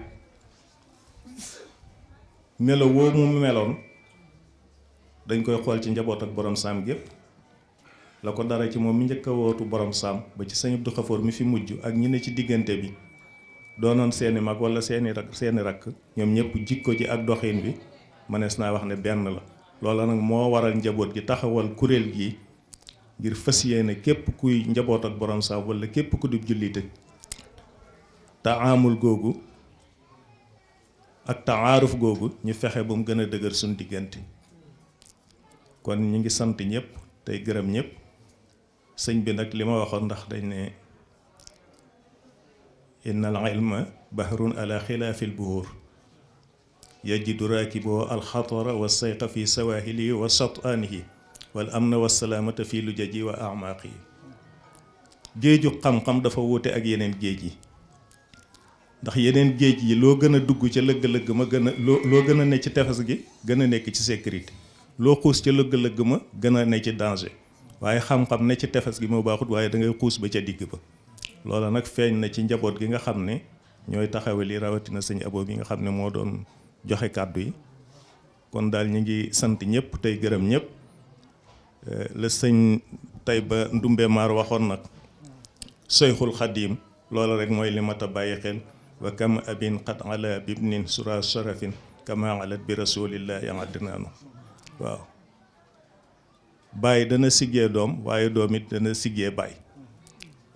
melo woo mu meloon dañ koy xool ci njaboot ak borom Saam gépp la ko dara ci moom mi njëkk a wootu borom Saam ba ci sëñ Abdou Xafoor mi fi mujj ak ñi ne ci diggante bi doonoon seeni mag wala seeni rakk ñoom ñëpp jikko ji ak doxin bi mënees naa wax ne benn la loola nag moo waral njaboot gi taxawal kuréel gi ngir fas yéene képp kuy njaboot ak borom Saam wala képp ku di jullite taamul googu ak taaruf googu ñu fexe ba mu gën a dëgër suñ diggante kon ñu ngi sant ñëpp tey gërëm ñëpp sëñ bi nag li ma waxoon ndax dañ ne innal ilma bahrun ala xilaafil buhur yajidu raakiboo alxatara wa sayqa fi sawahilihi wa sataanihi wal amna wa salaamata fi lujaji wa amaaqi géeju xam-xam dafa wuute ak yeneen géej yi ndax yeneen géej yi loo gën a dugg ca lëgg-lëgg ma gën a loo gën a ne ci tefes gi gën a nekk ci sécurité loo xuus ca lëgg-lëgg ma gën a ne ci danger waaye xam-xam ne ci tefes gi moo baaxut waaye da ngay xuus ba ca digg ba loola nag feeñ na ci njaboot gi nga xam ne ñooy taxawe li rawatina sëñ Abo bi nga xam ne moo doon joxe kàddu yi kon daal ñu ngi sant ñëpp tey gërëm ñëpp la sëñ tey ba Ndumbe Maar waxoon nag Seyxul Xadiim loola rek mooy li mat a bàyyi xel wa kam abin qad ala bibnin sura sharafin kama alat bi rasulillahi adnaanu waaw baay dana siggee doom waaye doom it dana siggee baay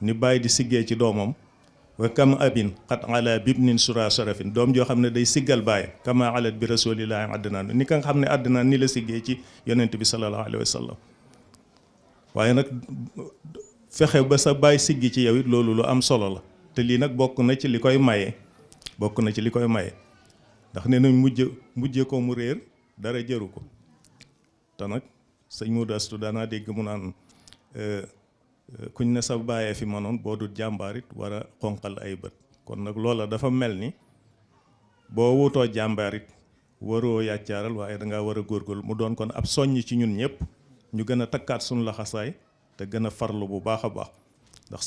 ni bàyyi di siggee ci doomam wa kam abin xat ala bibnin sura sarafin doom joo xam ne day siggal bàyyi kama alat bi rasulillahi adnaan ni ka nga xam ne adnaan ni la siggee ci yonent bi sallallahu alayhi wa sallam waaye nag fexe ba sa bàyyi siggi ci yow it loolu lu am solo la te lii nag bokk na ci li koy maye ndax nee nañ mujje ko mu réer dara jëru ko te nag sëñ Modou Astou daanaa dégg mu naan kuñ ne sa bàyyee fi manoon boo dul jàmbaarit war a xonqal ay bët kon nag loola dafa mel ni boo wutoo jàmbaarit waroo yàccaaral waaye dangaa war a góorgóorlu mu doon kon ab soññ ci ñun ñëpp ñu gën a takkaat suñu laxasaay te gën a farlu bu baax a baax ndax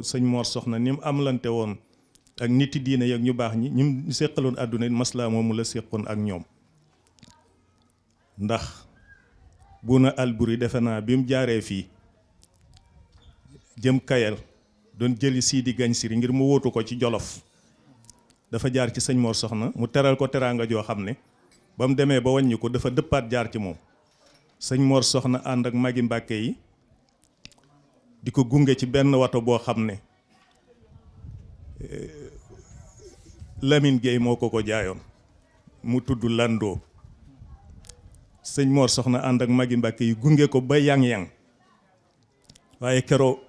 sëñ Mor Soxna ni mu amlante woon ak niti diine yeeg ñu baax ñi ñu séqaloon àdduna maslaa moomu la séqoon ak ñoom ndax Bouna Alboury defe naa bi mu jaaree fii jëm Kayel doon jëli Sidi Gagne Siri ngir mu wóotu ko ci Jolof dafa jaar ci sëñ Mor Soxna mu teral ko teraanga joo xam ne ba mu demee ba wàññi ko dafa dëppaat jaar ci moom sëñ Mor Soxna ànd ak magi Mbàkke yi di ko gunge ci benn wato boo xam ne Lamine Gueye moo ko jaayoon mu tudd Lando sëñ Mor Soxna ànd ak magi Mbàkke yi gunge ko ba yang-yang waaye keroo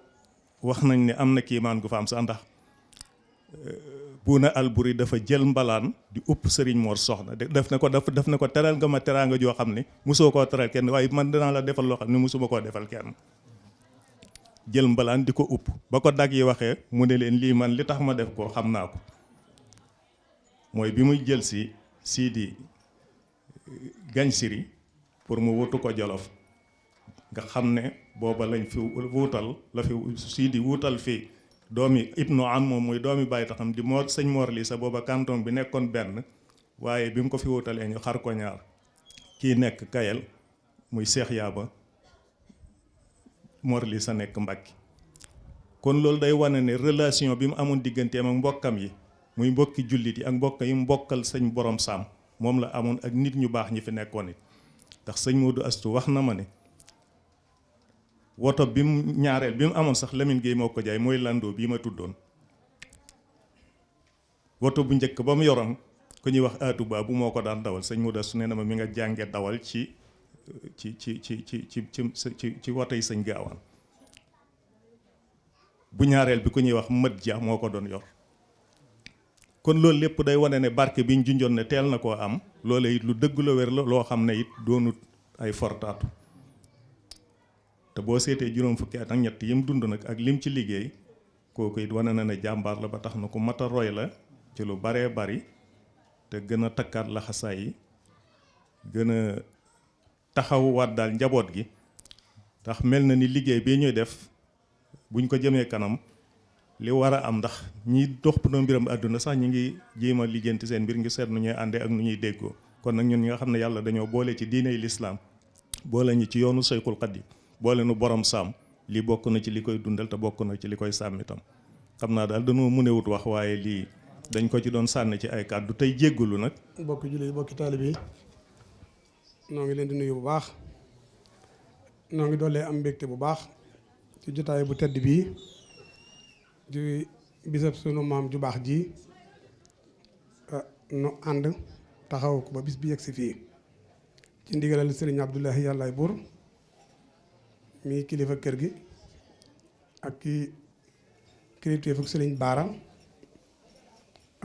wax nañ ne am na kiimaan gu fa am sax ndax Bouna Alboury dafa jël mbalaan di upp Serigne Mor Soxna def na ko teral nga ma teraanga joo xam ne mosoo koo teral kenn waaye man dinaa la defal loo xam ne mosuma koo defal kenn jël mbalaan di ko upp ba ko dag yi waxee mu ne leen lii man li tax ma def ko xam naa ko mooy bi muy jël si Sidi Gagne Siri pour mu wutu ko Jolof nga xam ne booba lañ fi wuutal la fi Sidi wuutal fii doomi Ibnu Am moom muy doomi bàyyi taxam di moo sëñ Mor lii sa booba canton bi nekkoon benn waaye bi mu ko fi wuutalee ñu xar ko ñaar kii nekk Kayel muy Seex Yaaba Mor lii sa nekk Mbàkke kon loolu day wane ne relation bi mu amoon digganteem ak mbokkam yi muy mbokki jullit yi ak mbokk yi mbokkal sëñ borom saam moom la amoon ak nit ñu baax ñi fi nekkoon it ndax sëñ Modou Astou wax na ma ne woto bi mu ñaareel bi mu amoon sax Lamine Gueye moo ko jaay mooy Lando bii ma tuddoon woto bu njëkk ba mu yoroon ku ñuy wax Atou Ba bu moo ko daan dawal sëñ Modou Astou nee na ma mi nga jànge dawal ci woto yi sëñ Gaawaan bu ñaareel bi ku ñuy wax Mat Dia moo ko doon yor kon loolu lépp day wane ne barke bi ñu junjoon ne teel na koo am loola it lu dëgg la wér la loo xam ne it doonut ay fortaatu te boo seetee juróom fukki at ak ñett yi mu dund nag ak lim ci liggéey kooku it wane na ne jàmbaar la ba tax na ku mat a roy la ci lu baree bari te gën a takkaat laxasaay yi gën a taxawuwaat daal njaboot gi ndax mel na ni liggéey bi ñuy def buñ ko jëmee kanam li war a am ndax ñi dox na mbiram àdduna sax ñi ngi jéem a lijjanti seen mbir ngi seet nu ñuy àndee ak nu ñuy déggoo kon nag ñun ñi nga xam ne yàlla dañoo boole ci diiney lislaam boole ñu ci yoonu Sayxul Xadiim boole nu borom saam lii bokk na ci li koy dundal te bokk na ci li koy sàmm itam xam naa daal dañoo mënewut wax waaye lii dañ ko ci doon sànni ci ay kàddu tey jéggalu nag. bokki jullit bokki taalib yi noo ngi leen di nuyu bu baax noo ngi doolee am mbégte bu baax ci jotaay bu tedd bii di bisab sunu maam ju baax ji nu ànd taxaw ko ba bis bi yegsi fii ci ndigalal sëriñ Abdoulahi Yàllaay Buur mi kilifa kër gi ak ki kilifteefu sëriñ Baara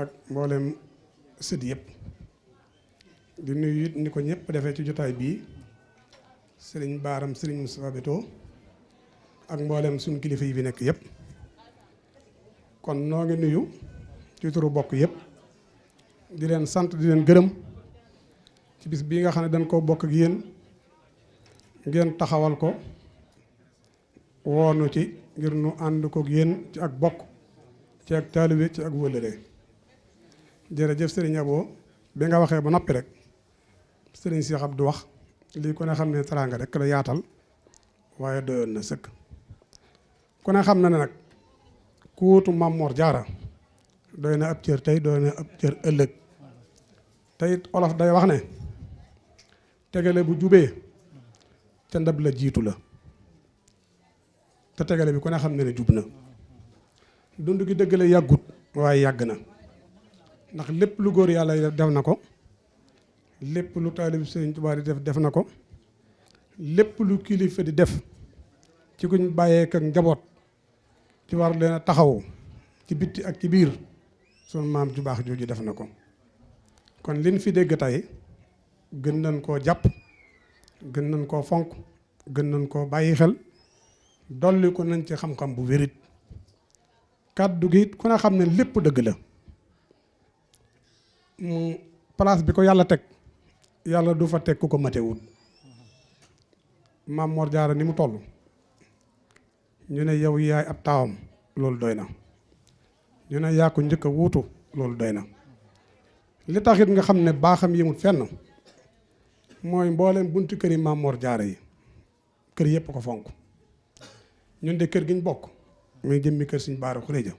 ak mboolem sët yëpp di nuyu it ni ko ñëpp defee ci jotaay bii sëriñ Baaram sëriñ Moustapha Beto ak mboolem suñu kilifa yi fi nekk yëpp kon noo ngi nuyu ci turu bokk yëpp di leen sant di leen gërëm ci bis bii nga xam ne dañ koo bokk ak yéen ngeen taxawal ko woonu ci ngir nu ànd ko ak yéen ci ak bokk ci ak taalibe ci ak wëllëre jërëjëf sëriñ Abo bi nga waxee ba noppi rek sëriñ Cheikh Abdou wax lii ku ne xam ne teraanga rek la yaatal waaye doyoon na sëkk ku ne xam na ne nag ku wuutu Maam Mor Jaara doy na ab cër tey doy na ab cër ëllëg te it olof day wax ne tegale bu jubee te ndab la jiitu la te tegale bi ku ne xam ne ne jub na dund gi dëgg la yàggut waaye yàgg na, ndax lépp lu góor yàlla def na ko, lépp lu taalib Sëriñ Tuubaa di def na ko, lépp lu kilifa di def ci kuñ bàyyee ak njaboot ci war leen a taxaw ci bitti ak ci biir, sunu maam ju baax jooju def na ko. kon liñ fi dégg tey gën nañ koo jàpp, gën nañ koo fonk, gën nañ koo bàyyi xel, dolli ko nañ ci xam-xam bu wérit. kàddu gi ku ne xam ne lépp dëgg la, place bi ko yàlla teg yàlla du fa teg ku ko matewul. Maam Mor Jaara ni mu toll ñu ne yow yaay ab taawam, loolu doy na. ñu ne yaa ko njëkk a wuutu, loolu doy na. li taxit nga xam ne baaxam yemut fenn mooy mbooleem buntu kër yi Maam Mor Jaara yi kër yëpp ko fonk. ñun de kër gi ñu bokk muy jëmmi kër Sëñ Baara Xureja,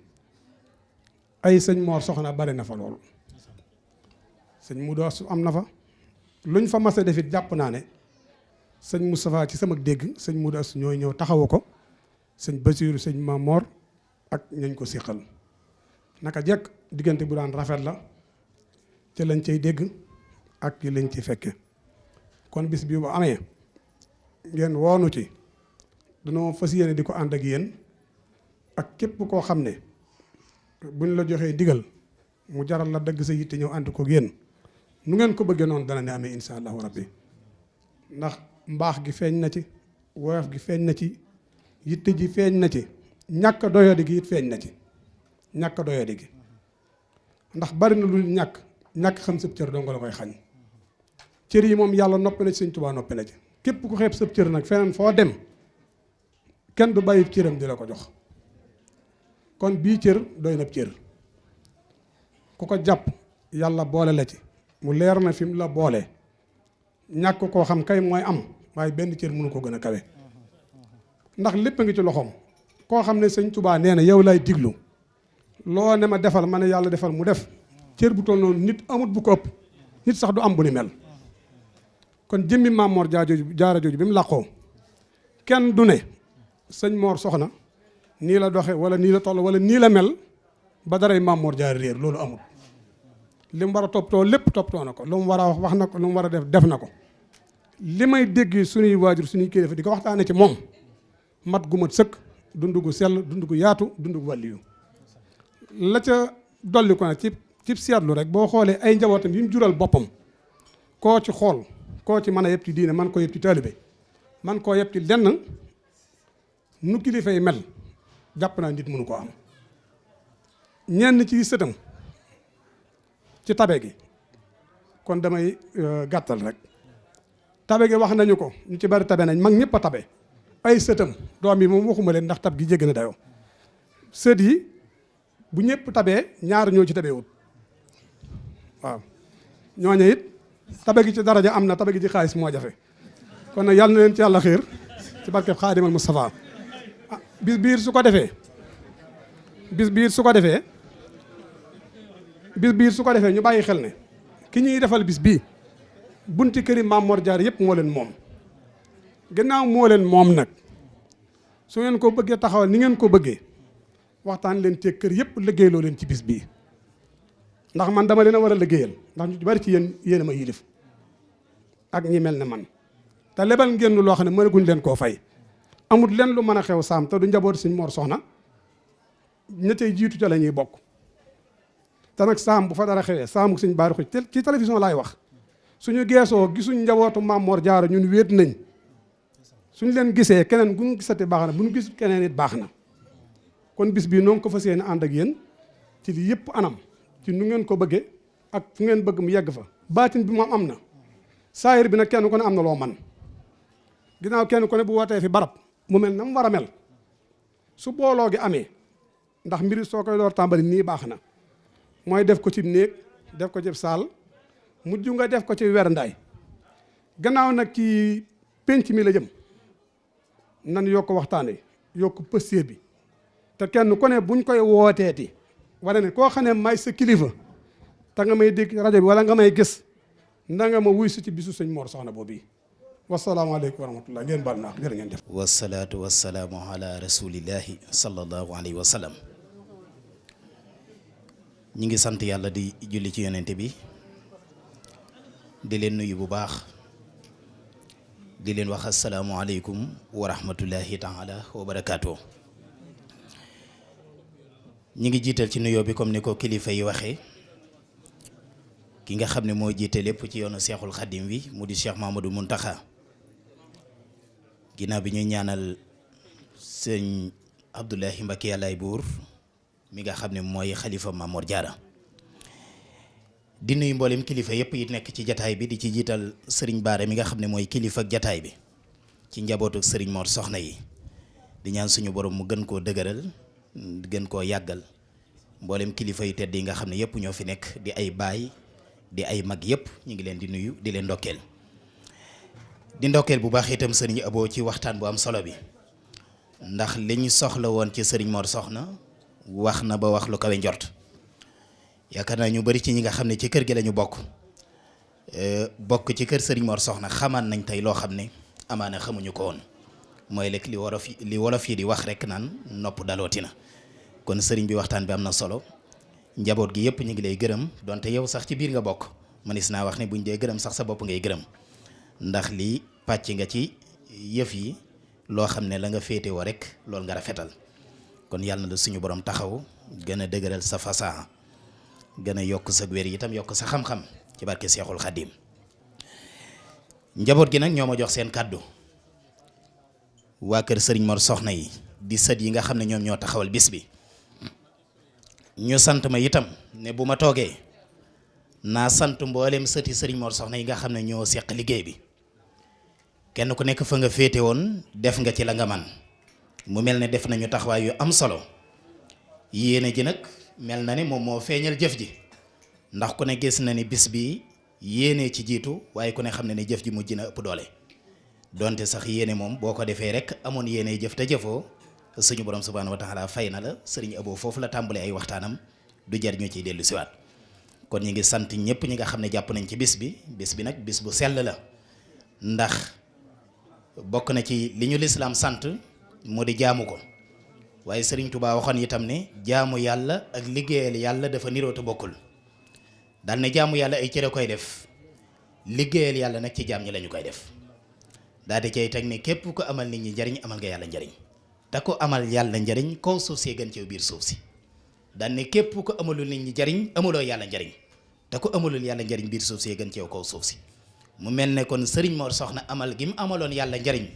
ay sëñ Mor Soxna bari na fa lool. sëñ Mudu Astu am na fa, luñ fa mas a defit jàpp naa ne sëñ Moustapha ci sama dégg sëñ Mudu Astu ñooy ñëw taxawu ko, sëñ Basiiru, sëñ Maam Mor ak ñañ ko siqal. naka jekk diggante bu daan rafet la ci lañ cay dégg ak ci lañ ci fekke. kon bis bi bu amee ngeen woonu ci, danoo fas yéene di ko ànd ak yéen ak képp koo xam ne buñ la joxee ndigal mu jaral la dagg sa yitte ñëw ànd ko yéen, nu ngeen ko bëggee noonu dana ne amee insha allahu rabbi. ndax mbaax gi feeñ na ci, woyof gi feeñ na ci, yitte ji feeñ na ci, ñàkk doyadi gi it feeñ na ci. ñàkk doyadi gi ndax bari na lu ñàkk xam sëb cër dong la koy xañ. cër yi moom yàlla noppi na ci, Sëñ Tuubaa noppi na ci. képp ku xeeb sëb cër nag feneen foo dem kenn du bàyyi cëram di la ko jox. kon bii cër doy na cër ku ko jàpp yàlla boole la ci, mu leer na fi mu la boole. ñàkk koo xam kay mooy am, waaye benn cër mënu ko gën a kawe. ndax lépp a ngi ci loxoom. koo xam ne Sëñ Tuubaa nee na yow lay diglu, loo ne ma defal ma ne yàlla defal mu def. cër bu toll noonu nit amut bu ko ëpp, nit sax du am bu ni mel. kon jëmmi Maam Mor Jaara jooju bi mu làqoo kenn du ne sëñ Mor Soxna nii la doxe wala nii la toll wala nii la mel ba daray Maam Mor Jaara réer, loolu amul. li mu war a toppatoo lépp toppatoo na ko, lu mu war a wax na ko, lu mu war a def na ko. li may dégg suñuy waajur suñuy kilifa di ko waxtaane ci moom mat gu mat sëkk, dund gu sell, dund gu yaatu, dund gu wàlliyu. la ca dolli ko nag ci seetlu rek boo xoolee ay njabootam yi mu jural boppam, koo ci xool koo ci mën a yëpp ci diine man ko yëpp ci taalibe, man koo yëpp ci lenn nu kilifa yi mel, jàpp naa nit mënu ko am. ñenn ci sëtam ci tabe gi, kon damay gàttal rek. tabe gi wax nañu ko, ñu ci bari tabe nañ, mag ñëpp a tabe. ay sëtam doom yi moom waxuma leen ndax tab gi jégg na dayoo. sët yi bu ñëpp tabee ñaar ñoo ci tabeewut, waaw ñooñu it tabe gi ci daraja am na, tabe gi ci xaalis moo jafe. kon nag yàlla na leen ci yàlla xiir ci barkeb Xaadimal Mustafaa. bis biir su ko defee ñu bàyyi xel ne ki ñuy defal bis bii bunti këri Maam Mor Jaara yëpp moo leen moom. gannaaw moo leen moom nag su ngeen ko bëggee taxawal ni ngeen ko bëggee, waxtaan leen ci kër yëpp liggéeyloo leen ci bis bii. ndax man dama leen a war a liggéeyal, ndax ñu bari ci yéen a ma yilif ak ñi mel ne man. te lebal ngeen loo xam ne mënaguñ leen koo fay. amut leen lu mën a xew saam te du njaboot Sëñ Mor Soxna ña cay jiitu ca la ñuy bokk. te nag saam bu fa dara xewee saamu Sëñ Baara Xuj ci télévision laay wax, suñu geesoo gisuñ njabootu Maam Mor Jaara ñun wéet nañ. suñu leen gisee keneen bu ñu gisati baax na, bu ñu gis keneen it baax na. kon bis bii noo ngi ko fas yéene ànd ak yéen ci li yëpp anam, ci nu ngeen ko bëggee ak fu ngeen bëgg mu yegg fa. baatin bi moom am na, saayir bi nag kenn ku ne am na loo man. ginnaaw kenn ku ne bu wootee fi barab mu mel na mu war a mel, su booloo gi amee, ndax mbiri soo koy door tàmbali nii baax na, mooy def ko ci néeg, def ko ci saal, mujj nga def ko ci werandaay. gannaaw nag ci penc mi la jëm, nan yokk waxtaane, yokk pëstéer bi. te kenn ku ne buñ koy wooteeti wala ne koo xam ne may sa kilifa te nga may dégg rajo bi wala nga may gis, na nga ma wuy si ci bisu Sëñ Mor Soxna boobu. wasalaamaaleykum wa rahmatullah, ngeen baal naa jërë ngeen def. wasalaatu wasalaamu ala rasulillahi sallallahu alayhi wa sallam. ñi ngi sant yàlla di julli ci yonente bi di leen nuyu bu baax di leen wax asalaamualeykum wa rahmatullahi taala wa barakaatu. ñi ngi jiital ci nuyoo bi comme ni ko kilifa yi waxee ki nga xam ne moo jiite lépp ci yoonu seexul xadim wi mu di Cheikh Mamadou Muntaxa ginnaaw bi ñuy ñaanal sëñ Abdoulahi Mbacké Yàllaay buur mi nga xam ne mooy xalifa Mamor Diarra di nuyu mboolem kilifa yëpp yi nekk ci jataay bi di ci jiital sëriñ Baare mi nga xam ne mooy kilifa ak jataay bi ci njabootu sëriñ Mor Soxna yi di ñaan suñu borom mu gën koo dëgëral gën koo yàggal mboolem kilifa yu tedd yi nga xam ne yëpp ñoo fi nekk di ay baay di ay mag yëpp ñu ngi leen di nuyu di leen ndokkeel di ndokkeel bu baax itam sëriñ Abo ci waxtaan bu am solo bi ndax li ñu soxla woon ci sëriñ Mor Soxna wax na ba wax lu kawe njort yaakaar naa ñu bari ci ñi nga xam ne ci kër gi lañu bokk ci kër sëriñ Mor Soxna xamaan nañ tey loo xam ne amaana xamuñu ko woon mooy lekk li wolof yi di wax rek naan nopp dalooti na kon sëriñ bi waxtaan bi am na solo njaboot gi yëpp ñu ngi lay gërëm donte yow sax ci biir nga bokk manis naa wax ne buñ dee gërëm sax sa bopp ngay gërëm ndax lii pàcc nga ci yëf yi loo xam ne la nga féetewoo rek loolu nga rafetal kon yàlla na la suñu borom taxaw gën a dëgëral sa fasaa gën a yokk sa wér itam yokk sa xam-xam ci barke Seexul Xadim njaboot gi nag ñoo ma jox seen kàddu waa kër sëriñ Mor Soxna yi di sët yi nga xam ne ñoom ñoo taxawal bis bi ñu sant ma itam ne bu ma toogee naa sant mboolem sëti sëriñ Mor Soxna yi nga xam ne ñoo seq liggéey bi kenn ku nekk fa nga féete woon def nga ci la nga man mu mel ne def nañu taxawaay yu am solo yéene ji nag mel na ne moom moo feeñal jëf ji ndax ku ne gis na ni bis bi yéene ci jiitu waaye ku ne xam ne ne jëf ji mujj na ëpp doole donte sax yéene moom boo ko defee rek amoon yéene jëf te jëfoo suñu borom subhaanahu wa taala fay na la sëriñ Abo foofu la tàmbalee ay waxtaanam du jar ñu ciy dellu siwaat kon ñi ngi sant ñëpp ñi nga xam ne jàpp nañ ci bis bi nag bis bu sell la ndax bokk na ci li ñu lislaam sant mu di jaamu ko waaye sëriñ Touba waxoon itam ne jaamu yàlla ak liggéeyal yàlla dafa niroo te bokkul daal ne jaamu yàlla ay cër koy def liggéeyal yàlla nag ci jaam ñi lañu koy def daal di cay teg ne képp ko amal nit ñi njariñ amal nga yàlla njariñ te ko amal yàlla njariñ kaw suuf see gën ci biir suuf si daal ne képp ko amalul nit ñi njariñ amuloo yàlla njariñ te ko amalul yàlla njariñ biir suuf see gën ci kaw suuf si mu mel ne kon sëriñ Mor Soxna amal gi mu amaloon yàlla njariñ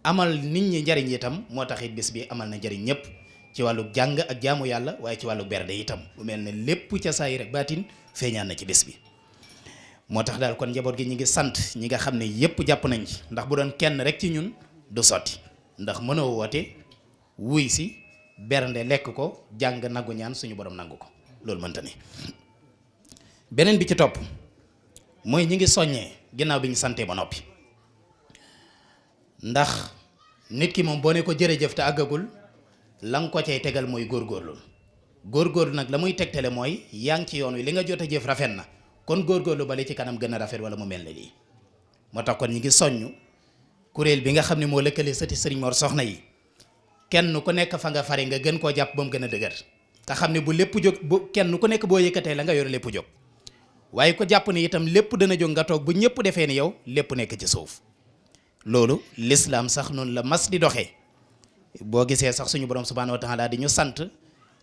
amal nit ñi njariñ itam moo tax it bis bi amal na njariñ ñëpp ci wàllu jàng ak jaamu yàlla waaye ci wàllu berde itam mu mel ne lépp ca saayir ak baatin feeñaan na ci bis bi moo tax daal kon njaboot gi ñi ngi sant ñi nga xam ne yëpp jàpp nañ ci ndax bu doon kenn rek ci ñun du sotti ndax mënoo woote wuy si bernde lekk ko jàng nangu ñaan suñu borom nangu ko loolu mënta ni beneen bi ci topp mooy ñi ngi soññee ginnaaw bi ñu santee ba noppi ndax nit ki moom boo ne ko jërëjëf te àggagul la nga ko cay tegal mooy góorgóorlu nag la muy tegtale mooy yaa ngi ci yoon wi li nga jot a jëf rafet na kon góorgóorlu ba li ci kanam gën a rafet wala mu mel ne lii moo tax kon ñi ngi soññ kuréel bi nga xam ne moo lëkkale sëti sëriñ Mor Soxna yi kenn ku nekk fa nga fare nga gën koo jàpp ba mu gën a dëgër te xam ne bu lépp jóg bu kenn ku nekk boo yëkkatee la nga yor lépp jóg waaye ko jàpp ne itam lépp dana jóg nga toog bu ñëpp defee ni yow lépp nekk ci suuf loolu l'islam sax noonu la mas di doxee boo gisee sax suñu borom subhaanahu wa taala di ñu sant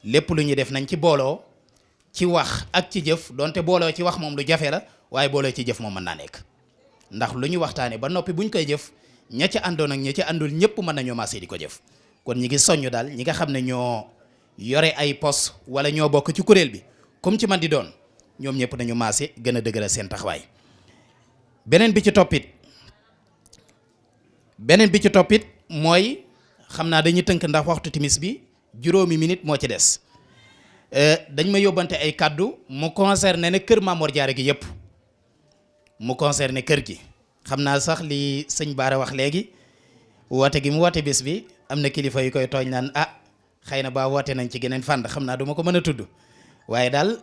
lépp lu ñuy def nañ ci booloo ci wax ak ci jëf donte booloo ci wax moom lu jafe la waaye booloo ci jëf moom mën naa nekk ndax lu ñu waxtaane ba noppi buñ koy jëf ña ca àndoon ak ña ca àndul ñëpp mën nañoo maasee di ko jëf kon ñi ngi soññ daal ñi nga xam ne ñoo yore ay poste wala ñoo bokk ci kuréel bi comme ci man di doon ñoom ñëpp nañu maase gën a dëgëral seen taxawaay beneen bi ci toppit mooy xam naa dañuy tënk ndax waxtu timis bi juróomi minute moo ci des dañ ma yóbbante ay kàddu mu concerné ne kër Mamor Diarra gi yëpp mu concerné kër gi xam naa sax li sëñ Baara wax léegi woote gi mu woote bis bi am na kilifa yu koy tooñ naan xëy na ba woote nañ ci geneen fànn xam naa du ma ko mën a tudd waaye daal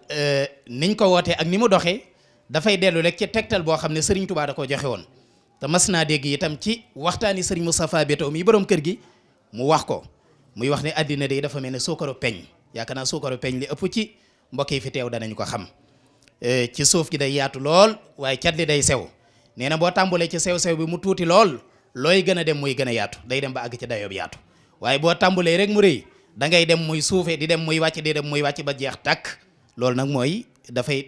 niñ ko wootee ak ni mu doxee dafay dellu rek ci tegtal boo xam ne Serigne Touba da ko joxe woon te mas naa dégg itam ci waxtaani Serigne Moustapha Beto mi borom kër gi mu wax ko muy wax ne àddina de dafa mel ne suukaru peñ yaakaar naa suukaru peñ li ëpp ci mbokk yi fi teew danañ ko xam ci suuf gi day yaatu lool waaye cat li day sew nee na boo tàmbulee ci sew-sew bi mu tuuti lool looy gën a dem muy gën a yaatu day dem ba àgg ci dayoo bi yaatu waaye boo tàmbulee rek mu rëy da ngay dem muy suufee di dem muy wàcc di dem muy wàcc ba jeex tàkk loolu nag mooy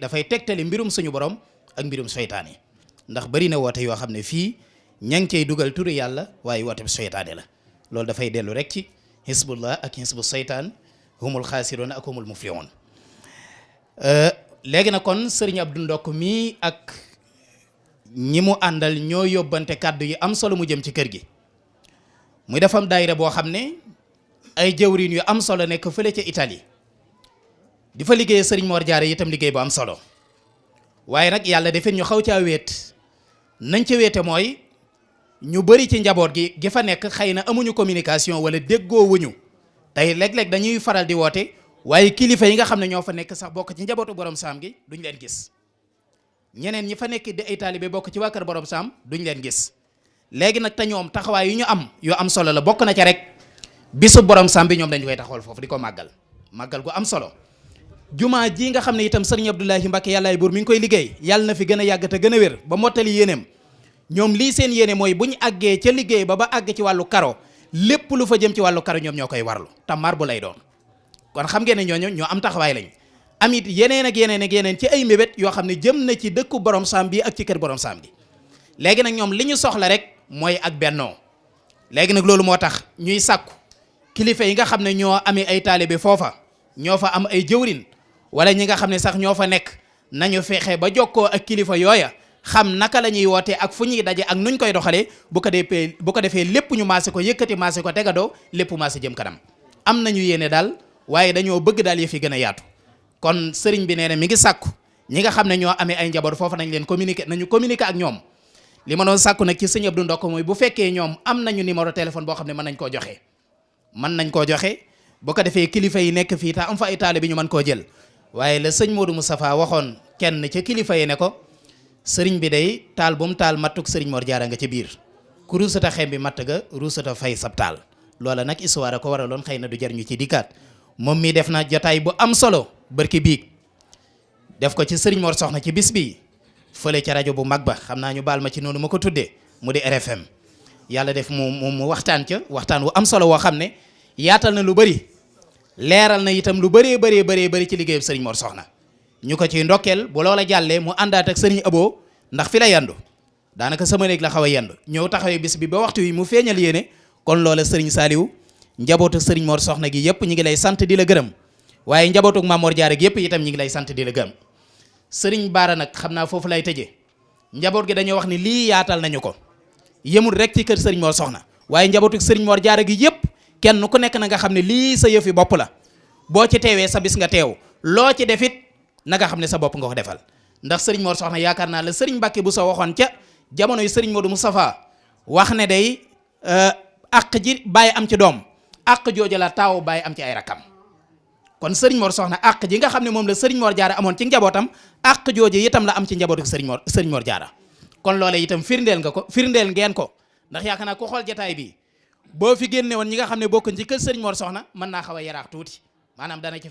dafay tegtali mbirum suñu borom ak mbirum seytaane ndax bari na woote yoo xam ne fii ña ngi cay dugal turu yàlla waaye woote bi seytaane la loolu dafay dellu rek ci hisbullah ak hisbu seytaan humul xaasiroon ak humul muflihun léegi na kon sëriñ Abdou Ndokk mii ak ñi mu àndal ñoo yóbbante kàddu yi am solo mu jëm ci kër gi muy defam daayira boo xam ne ay jëwriñ yu am solo nekk fële ca Italie di fa liggéey sëriñ Mor Diarra itam liggéey bu am solo waaye nag yàlla defit ñu xaw caa wéet nañ ca wéete mooy ñu bëri ci njaboot gi fa nekk xëy na amuñu communication wala déggoo wuñu tey léeg-léeg dañuy faral di woote waaye kilifa yi nga xam ne ñoo fa nekk sax bokk ci njabootu borom saam gi duñ leen gis ñeneen ñi fa nekk di ay taalibe bokk ci waa kër borom saam duñ leen gis léegi nag te ñoom taxawaay yu ñu am yoo am solo la bokk na ca rek bisu borom saam bi ñoom dañ koy taxawal foofu di ko màggal gu am solo jumaa ji nga xam ne itam sëriñ Abdoulahi Mbacke yàllaay buur mi ngi koy liggéey yàlla na fi gën a yàgg te gën a wér ba mottali yéeneem ñoom lii seen yéene mooy bu ñu àggee ca liggéey ba àgg ci wàllu karo lépp lu fa jëm ci wàllu karo ñoom ñoo koy warlu te mar bu lay doon kon xam ngeen ne ñooñu ñoo am taxawaay lañ amit yeneen ak yeneen ci ay mébét yoo xam ne jëm na ci dëkku borom saam bi ak ci kër borom saam bi léegi nag ñoom li ñu soxla rek mooy ak bennoo léegi nag loolu moo tax ñuy sàkku kilifa yi nga xam ne ñoo amee ay taalibe foofa ñoo fa am ay jëwrin wala ñi nga xam ne sax ñoo fa nekk nañu fexe ba jokkoo ak kilifa yooya xam naka la ñuy wootee ak fu ñuy daje ak nuñ koy doxalee bu ko defee lépp ñu maase ko yëkkati maase ko tegadoo lépp maase jëm kanam am nañu yéene daal waaye dañoo bëgg daal yëf yi gën a yaatu kon sëriñ bi nee na mi ngi sàkku ñi nga xam ne ñoo amee ay njaboot foofu nañ leen nañu communiquer ak ñoom li ma doon sàkku nag ci sëñ Abdou Ndokk mooy bu fekkee ñoom am nañu numéro téléphone boo xam ne mën nañ koo joxe bu ko defee kilifa yi nekk fii ta am fa ay taalibe bi ñu mën koo jël waaye la sëñ Modou Moustapha waxoon kenn ca kilifa yi ne ko sëriñ bi day taal bu mu taal mattuk sëriñ Mor Diarra nga ca biir ku ruusata xem bi matt ga ruusata fay sab taal loola nag histoire a ko waraloon xëy na du jar ñu ci dikkaat moom mii def na jotaay bu am solo barki biig def ko ci sëriñ Mor Soxna ci bis bi fële ca rajo bu mag ba xam naa ñu baal ma ci noonu ma ko tuddee mu di RFM yàlla def mu waxtaan ca waxtaan wu am solo woo xam ne yaatal na lu bëri leeral na itam lu bëree ci liggéeyam sëriñ Mor Soxna ñu ko ciy ndokkeel bu loola jàllee mu àndaat ak sëriñ Abo ndax fi la yendu daanaka sama néeg la xaw a yendu ñëw taxawee bis bi ba waxtu wi mu feeñal yéene kon loola sëriñ Saliou njabootu sëriñ Mor Soxna gi yëpp ñi ngi lay sant di la gërëm waaye njabootu Maam Mor Diarra gi yëpp itam ñi ngi lay sant di la gërëm sëriñ Baara nag xam naa foofu lay tëjee njaboot gi dañoo wax ni lii yaatal nañu ko yemul rek ci kër sëriñ Mor Soxna waaye njabootu sëriñ Mor Diarra gi yëpp kenn ku nekk na nga xam ne lii sa yëfi bopp la boo ci teewee sa bis nga teew loo ci defit na nga xam ne sa bopp nga ko defal ndax sëriñ Mor Soxna yaakaar naa la sëriñ Mbàkke bu sa waxoon ca jamono yi sëriñ Modou Moustapha wax ne day àq ji bàyyi am ci doom àq jooju la taaw bàyyi am ci ay rakam kon sëriñ Mor Soxna àq ji nga xam ne moom la sëriñ Mor Diarra amoon ci njabootam àq jooju itam la am ci njabootu sëriñ Mor Diarra kon loolee itam firndeel ngeen ko ndax yaakaar naa ko xool jataay bi boo fi génne woon ñi nga xam ne bokkuñ ci kër sëriñ Mor Soxna mën naa xaw a yaraax tuuti maanaam dana ci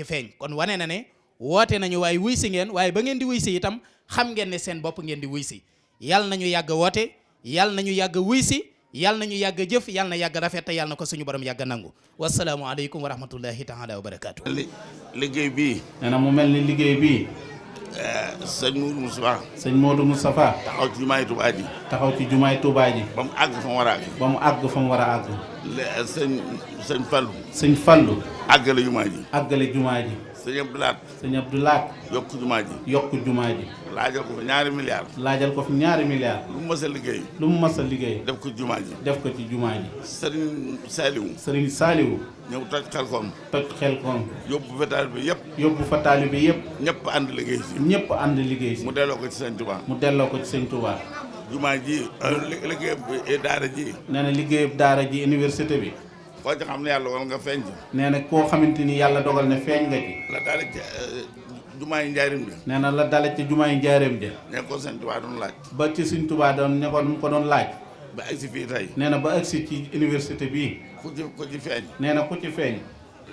feeñ kon wane na ne woote nañu waaye wuy si ngeen waaye ba ngeen di wuy si itam xam ngeen ne seen bopp ngeen di wuy si yàlla nañu yàgg woote yàlla nañu yàgg wuy si yàlla nañu yàgg jëf yàlla na yàgg rafet te yàlla na ko suñu borom yàgg nangu wasalaamu aleykum wa rahmatullahi taala wa barakaatu. liggéey bii nee na mu mel ni liggéey bii sëñ Modou Moustapha taxaw ci jumaay Touba ji ba mu àgg fa mu war a àgg sëñ Fallou àggale jumaa ji sëñ Abdou Lahat yokku jumaa ji laajal ko fi ñaari milliards lu mu mës a liggéey def ko ci jumaa ji sëriñ Saliou ñëw toj xelkom yóbbu fa taalibe yëpp ñëpp ànd liggéey si mu delloo ko ci sëñ Touba jumaa ji liggéeyub daara ji nee na liggéeyub daara ji université bi koo ci xam ne yàlla dogal nga feeñ ci nee na koo xamante ni yàlla dogal ne feeñ nga ci la daale ci jumaa yi njaarim ja nee na la dale ci jumaa yi njaarim ja ne ko sëñ Touba doon laaj ba ci sëñ Touba doon ne ko doon laaj ba agsi fii tey nee na ba agsi ci université bii ku ci feeñ nee na ku ci feeñ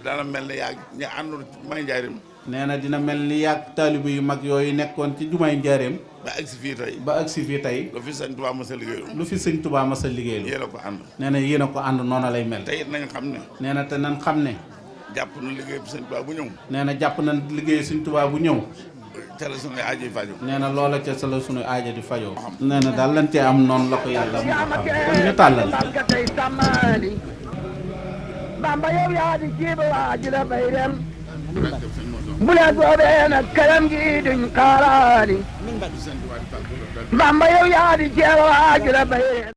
dana mel ni yaa ñi àndoon ci jumaay njaareem. nee na dina mel ni yàgg taalibe yu mag yooyu nekkoon ci jumaay njaareem. ba agsi fii tey. ba agsi fii tey. lu fi sëñ Tuubaa mas a liggéeylu. lu fi sëñ Tuubaa mas a liggéeylu. yéen a ko ànd. nee na yéen a ko ànd noonu lay mel. te it nañ xam ne. nee na te nañ xam ne. jàpp na liggéey sëñ Tuubaa bu ñëw. nee na jàpp na liggéey sëñ Tuubaa bu ñëw. ca la sunuy aajo di fajoo. nee na loola ca la sunuy aajo di fajoo. nee na daal lan cee am noonu la ko yàlla mu xam kon ñu tàllal. Bamba yow yaa di jiiba waa ji la bay dem bu la soobee nag kalam gi duñ xaaraani Bamba yow yaa di jiiba waa ji la bay dem